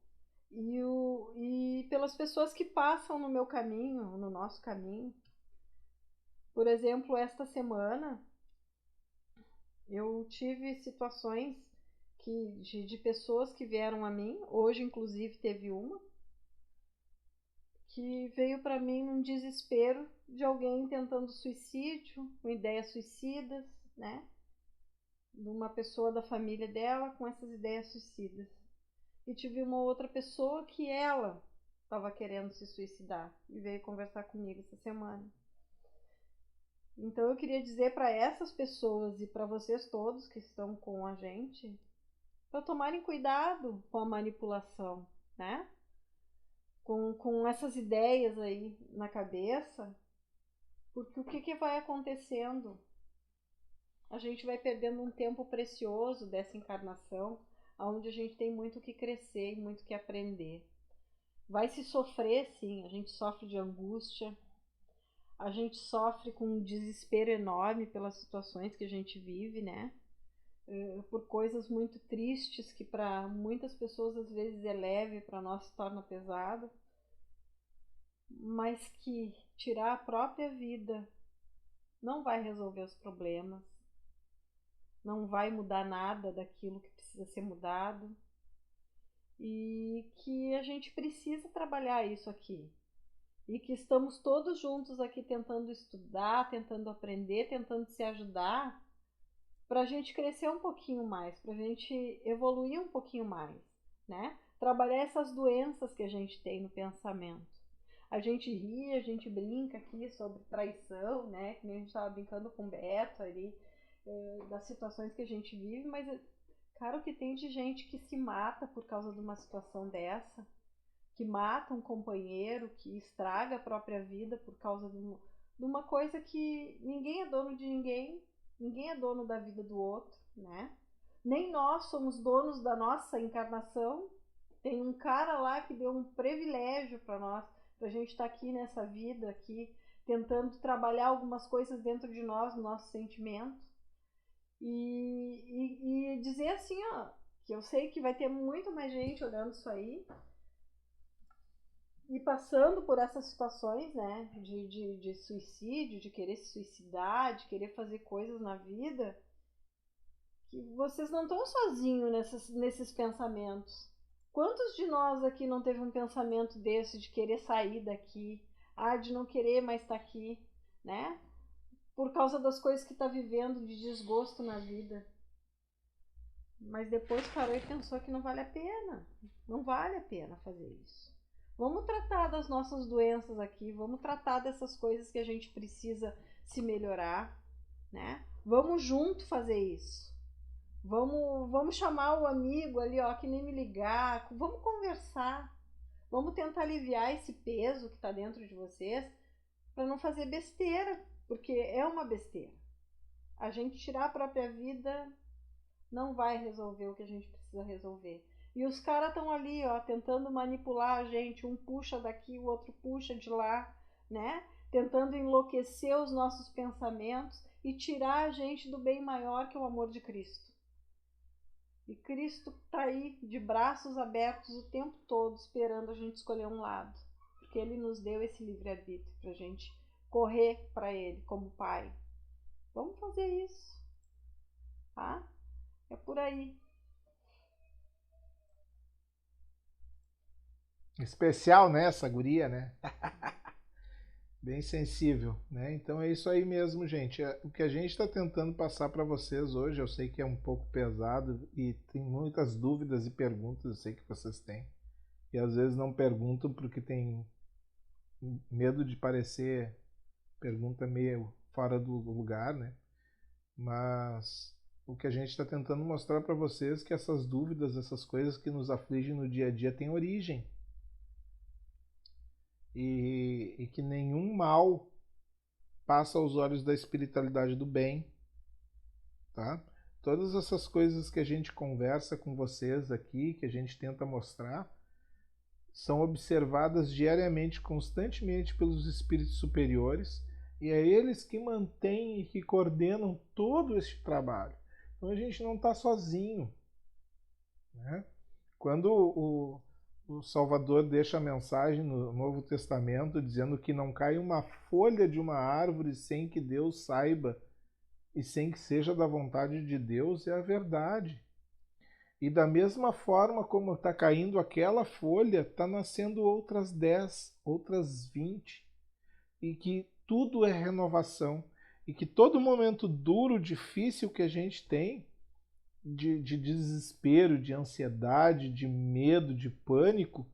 e pelas pessoas que passam no meu caminho, no nosso caminho. Por exemplo, esta semana eu tive situações de pessoas que vieram a mim, hoje inclusive teve uma, que veio para mim num desespero de alguém tentando suicídio, com ideias suicidas, né? De uma pessoa da família dela com essas ideias suicidas. E tive uma outra pessoa que ela estava querendo se suicidar e veio conversar comigo essa semana. Então eu queria dizer para essas pessoas e para vocês todos que estão com a gente, para tomarem cuidado com a manipulação, né? Com essas ideias aí na cabeça, porque o que vai acontecendo? A gente vai perdendo um tempo precioso dessa encarnação, onde a gente tem muito que crescer e muito que aprender. Vai se sofrer, sim, a gente sofre de angústia, a gente sofre com um desespero enorme pelas situações que a gente vive, né? por coisas muito tristes que para muitas pessoas às vezes é leve, para nós se torna pesado, mas que tirar a própria vida não vai resolver os problemas, não vai mudar nada daquilo que precisa ser mudado, e que a gente precisa trabalhar isso aqui. E que estamos todos juntos aqui tentando estudar, tentando aprender, tentando se ajudar para a gente crescer um pouquinho mais, para a gente evoluir um pouquinho mais, né? Trabalhar essas doenças que a gente tem no pensamento. A gente ri, a gente brinca aqui sobre traição, né? Que nem a gente estava brincando com o Beto ali, das situações que a gente vive, mas, cara, o que tem de gente que se mata por causa de uma situação dessa, que mata um companheiro, que estraga a própria vida por causa de uma coisa que ninguém é dono de ninguém, ninguém é dono da vida do outro, né? Nem nós somos donos da nossa encarnação. Tem um cara lá que deu um privilégio para nós, pra gente estar aqui nessa vida aqui, tentando trabalhar algumas coisas dentro de nós, no nosso sentimento. E dizer assim, ó, que eu sei que vai ter muito mais gente olhando isso aí e passando por essas situações, né, de suicídio, de querer se suicidar, de querer fazer coisas na vida, que vocês não estão sozinhos nesses pensamentos. Quantos de nós aqui não teve um pensamento desse, de querer sair daqui, de não querer mais estar aqui, né, por causa das coisas que está vivendo, de desgosto na vida. Mas depois parou e pensou que não vale a pena. Não vale a pena fazer isso. Vamos tratar das nossas doenças aqui, vamos tratar dessas coisas que a gente precisa se melhorar, né? Vamos junto fazer isso. Vamos chamar o amigo ali, ó, que nem me ligar, vamos conversar. Vamos tentar aliviar esse peso que está dentro de vocês para não fazer besteira, porque é uma besteira. A gente tirar a própria vida não vai resolver o que a gente precisa resolver. E os caras estão ali, ó, tentando manipular a gente, um puxa daqui, o outro puxa de lá, né? Tentando enlouquecer os nossos pensamentos e tirar a gente do bem maior que é o amor de Cristo. E Cristo está aí de braços abertos o tempo todo, esperando a gente escolher um lado, porque Ele nos deu esse livre-arbítrio para a gente correr para Ele como Pai. Vamos fazer isso, tá? É por aí. Especial, né, essa guria, né? Bem sensível, né? Então é isso aí mesmo, gente. O que a gente está tentando passar para vocês hoje, eu sei que é um pouco pesado e tem muitas dúvidas e perguntas, eu sei que vocês têm. E às vezes não perguntam porque tem medo de parecer pergunta meio fora do lugar, né? Mas o que a gente está tentando mostrar para vocês é que essas dúvidas, essas coisas que nos afligem no dia a dia têm origem. E que nenhum mal passa aos olhos da espiritualidade do bem, tá? Todas essas coisas que a gente conversa com vocês aqui, que a gente tenta mostrar, são observadas diariamente, constantemente pelos espíritos superiores, e é eles que mantêm e que coordenam todo este trabalho. Então a gente não está sozinho, né? Quando o Salvador deixa a mensagem no Novo Testamento dizendo que não cai uma folha de uma árvore sem que Deus saiba e sem que seja da vontade de Deus, é a verdade. E da mesma forma como está caindo aquela folha, está nascendo outras 10, outras 20, e que tudo é renovação, e que todo momento duro, difícil que a gente tem, de desespero, de ansiedade, de medo, de pânico,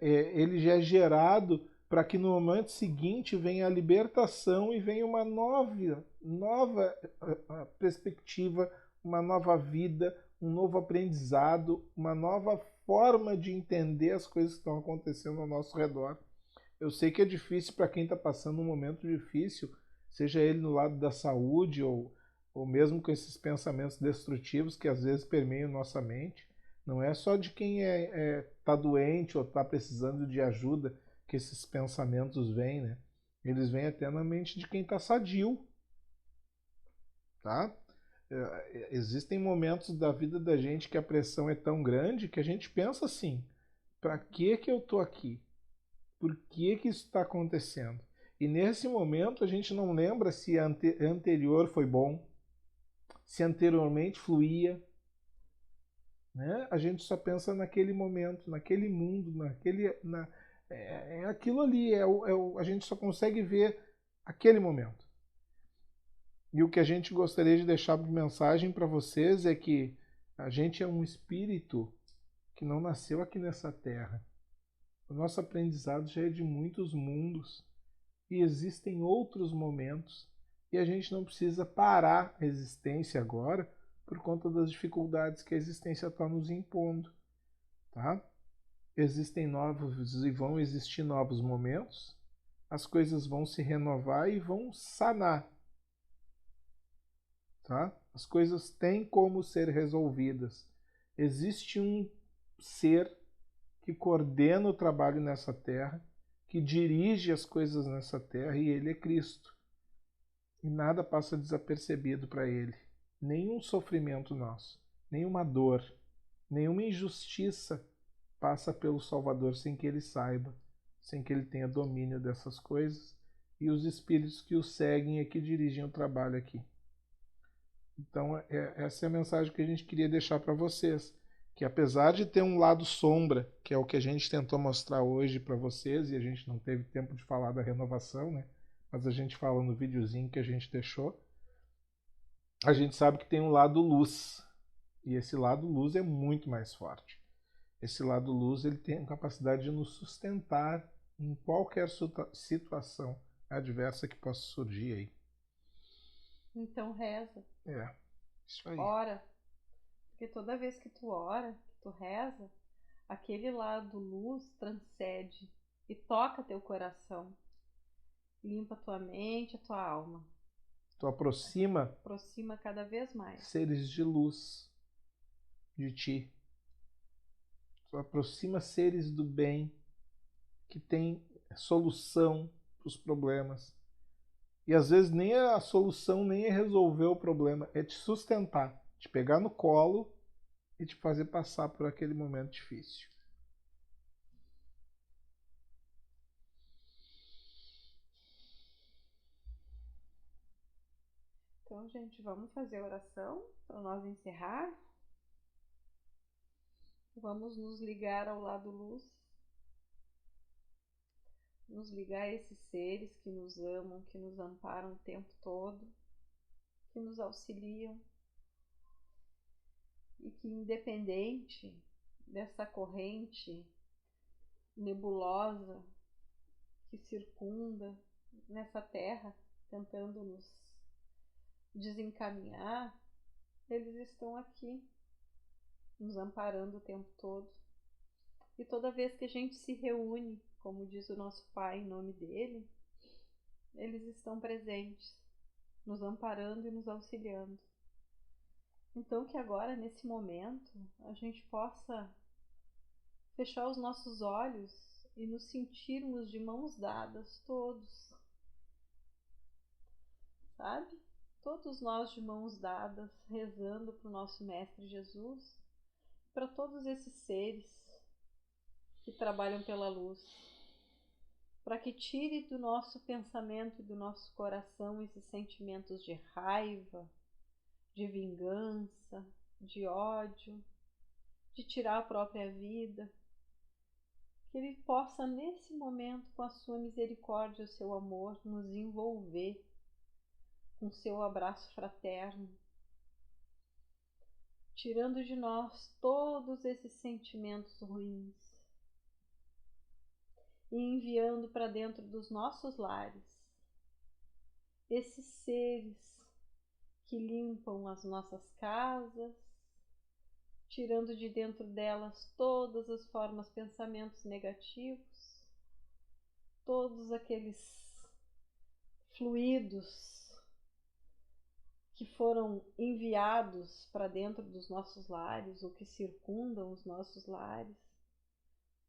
ele já é gerado para que no momento seguinte venha a libertação e venha uma nova perspectiva, uma nova vida, um novo aprendizado, uma nova forma de entender as coisas que estão acontecendo ao nosso redor. Eu sei que é difícil para quem está passando um momento difícil, seja ele no lado da saúde ou mesmo com esses pensamentos destrutivos que às vezes permeiam nossa mente. Não é só de quem está doente ou está precisando de ajuda que esses pensamentos vêm, né? Eles vêm até na mente de quem está sadio, tá? Existem momentos da vida da gente que a pressão é tão grande que a gente pensa assim: para que eu tô aqui? Por que isso está acontecendo? E nesse momento a gente não lembra se anterior foi bom, se anteriormente fluía, né? A gente só pensa naquele momento, naquele mundo, é aquilo ali, a gente só consegue ver aquele momento. E o que a gente gostaria de deixar de mensagem para vocês é que a gente é um espírito que não nasceu aqui nessa terra. O nosso aprendizado já é de muitos mundos e existem outros momentos e a gente não precisa parar a existência agora por conta das dificuldades que a existência está nos impondo, tá? Existem novos e vão existir novos momentos, as coisas vão se renovar e vão sanar, tá? As coisas têm como ser resolvidas. Existe um ser que coordena o trabalho nessa terra, que dirige as coisas nessa terra, e ele é Cristo. E nada passa desapercebido para ele. Nenhum sofrimento nosso, nenhuma dor, nenhuma injustiça passa pelo Salvador sem que ele saiba, sem que ele tenha domínio dessas coisas, e os espíritos que o seguem é que dirigem o trabalho aqui. Então, essa é a mensagem que a gente queria deixar para vocês, que apesar de ter um lado sombra, que é o que a gente tentou mostrar hoje para vocês, e a gente não teve tempo de falar da renovação, né? Mas a gente fala no videozinho que a gente deixou, a gente sabe que tem um lado luz, e esse lado luz é muito mais forte. Esse lado luz ele tem a capacidade de nos sustentar em qualquer situação adversa que possa surgir aí. Então reza. Isso aí. Ora. Porque toda vez que tu ora, que tu reza, aquele lado luz transcende e toca teu coração. Limpa tua mente, a tua alma. Tu aproxima cada vez mais seres de luz de ti. Tu aproxima seres do bem que tem solução para os problemas. E às vezes nem a solução nem é resolver o problema, é te sustentar, te pegar no colo e te fazer passar por aquele momento difícil. Então, gente, vamos fazer a oração para nós encerrar. Vamos nos ligar ao lado luz. Nos ligar a esses seres que nos amam, que nos amparam o tempo todo, que nos auxiliam e que, independente dessa corrente nebulosa que circunda nessa terra, tentando nos desencaminhar, eles estão aqui, nos amparando o tempo todo. E toda vez que a gente se reúne, como diz o nosso Pai, em nome dele, eles estão presentes, nos amparando e nos auxiliando. Então que agora, nesse momento, a gente possa fechar os nossos olhos e nos sentirmos de mãos dadas, todos. Sabe? Todos nós de mãos dadas, rezando para o nosso Mestre Jesus, para todos esses seres que trabalham pela luz, para que tire do nosso pensamento e do nosso coração esses sentimentos de raiva, de vingança, de ódio, de tirar a própria vida. Que Ele possa, nesse momento, com a sua misericórdia e o seu amor, nos envolver com seu abraço fraterno, tirando de nós todos esses sentimentos ruins e enviando para dentro dos nossos lares esses seres que limpam as nossas casas, tirando de dentro delas todas as formas, pensamentos negativos, todos aqueles fluidos que foram enviados para dentro dos nossos lares ou que circundam os nossos lares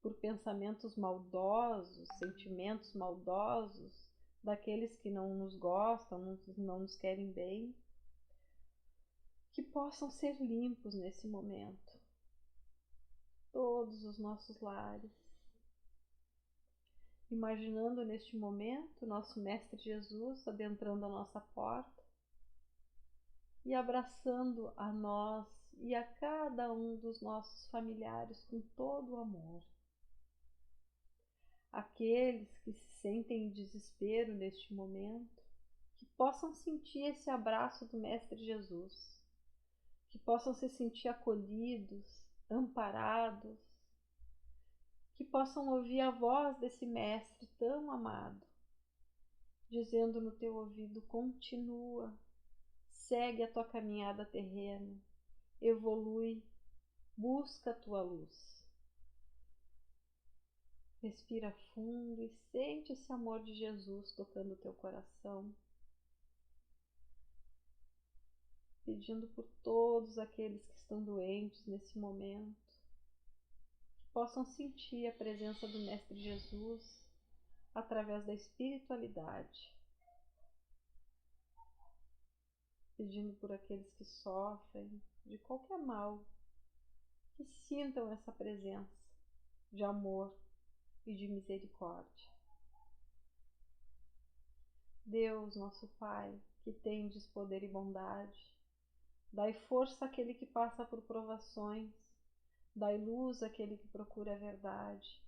por pensamentos maldosos, sentimentos maldosos daqueles que não nos gostam, não nos querem bem. que possam ser limpos nesse momento. Todos os nossos lares. Imaginando neste momento nosso Mestre Jesus adentrando a nossa porta e abraçando a nós e a cada um dos nossos familiares com todo o amor. Aqueles que se sentem em desespero neste momento, que possam sentir esse abraço do Mestre Jesus, que possam se sentir acolhidos, amparados, que possam ouvir a voz desse Mestre tão amado, dizendo no teu ouvido: continua, segue a tua caminhada terrena, evolui, busca a tua luz. Respira fundo e sente esse amor de Jesus tocando o teu coração, pedindo por todos aqueles que estão doentes nesse momento, que possam sentir a presença do Mestre Jesus através da espiritualidade, pedindo por aqueles que sofrem de qualquer mal, que sintam essa presença de amor e de misericórdia. Deus, nosso Pai, que tendes poder e bondade, dai força àquele que passa por provações, dai luz àquele que procura a verdade,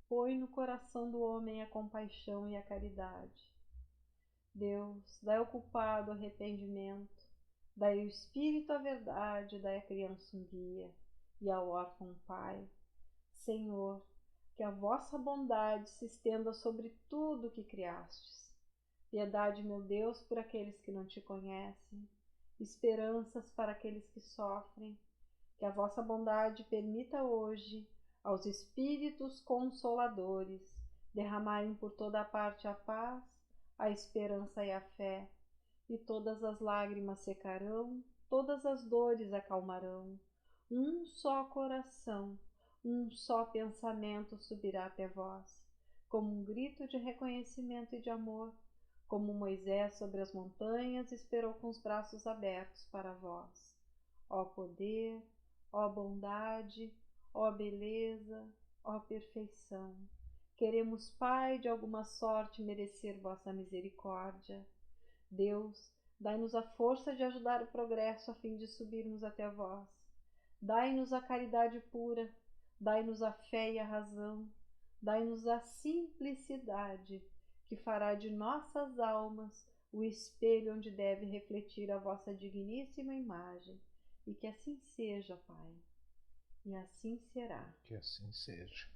põe no coração do homem a compaixão e a caridade. Deus, dai ao culpado arrependimento, dai ao espírito a verdade, dai à criança um guia e ao órfão um pai. Senhor, que a vossa bondade se estenda sobre tudo o que criastes. Piedade, meu Deus, por aqueles que não te conhecem, esperanças para aqueles que sofrem. Que a vossa bondade permita hoje aos espíritos consoladores derramarem por toda a parte a paz, a esperança e a fé, e todas as lágrimas secarão, todas as dores acalmarão. Um só coração, um só pensamento subirá até vós, como um grito de reconhecimento e de amor, como Moisés sobre as montanhas esperou com os braços abertos para vós. Ó poder, ó bondade, ó beleza, ó perfeição, queremos, Pai, de alguma sorte merecer vossa misericórdia. Deus, dai-nos a força de ajudar o progresso a fim de subirmos até vós. Dai-nos a caridade pura, dai-nos a fé e a razão, dai-nos a simplicidade, que fará de nossas almas o espelho onde deve refletir a vossa digníssima imagem. E que assim seja, Pai, e assim será. Que assim seja.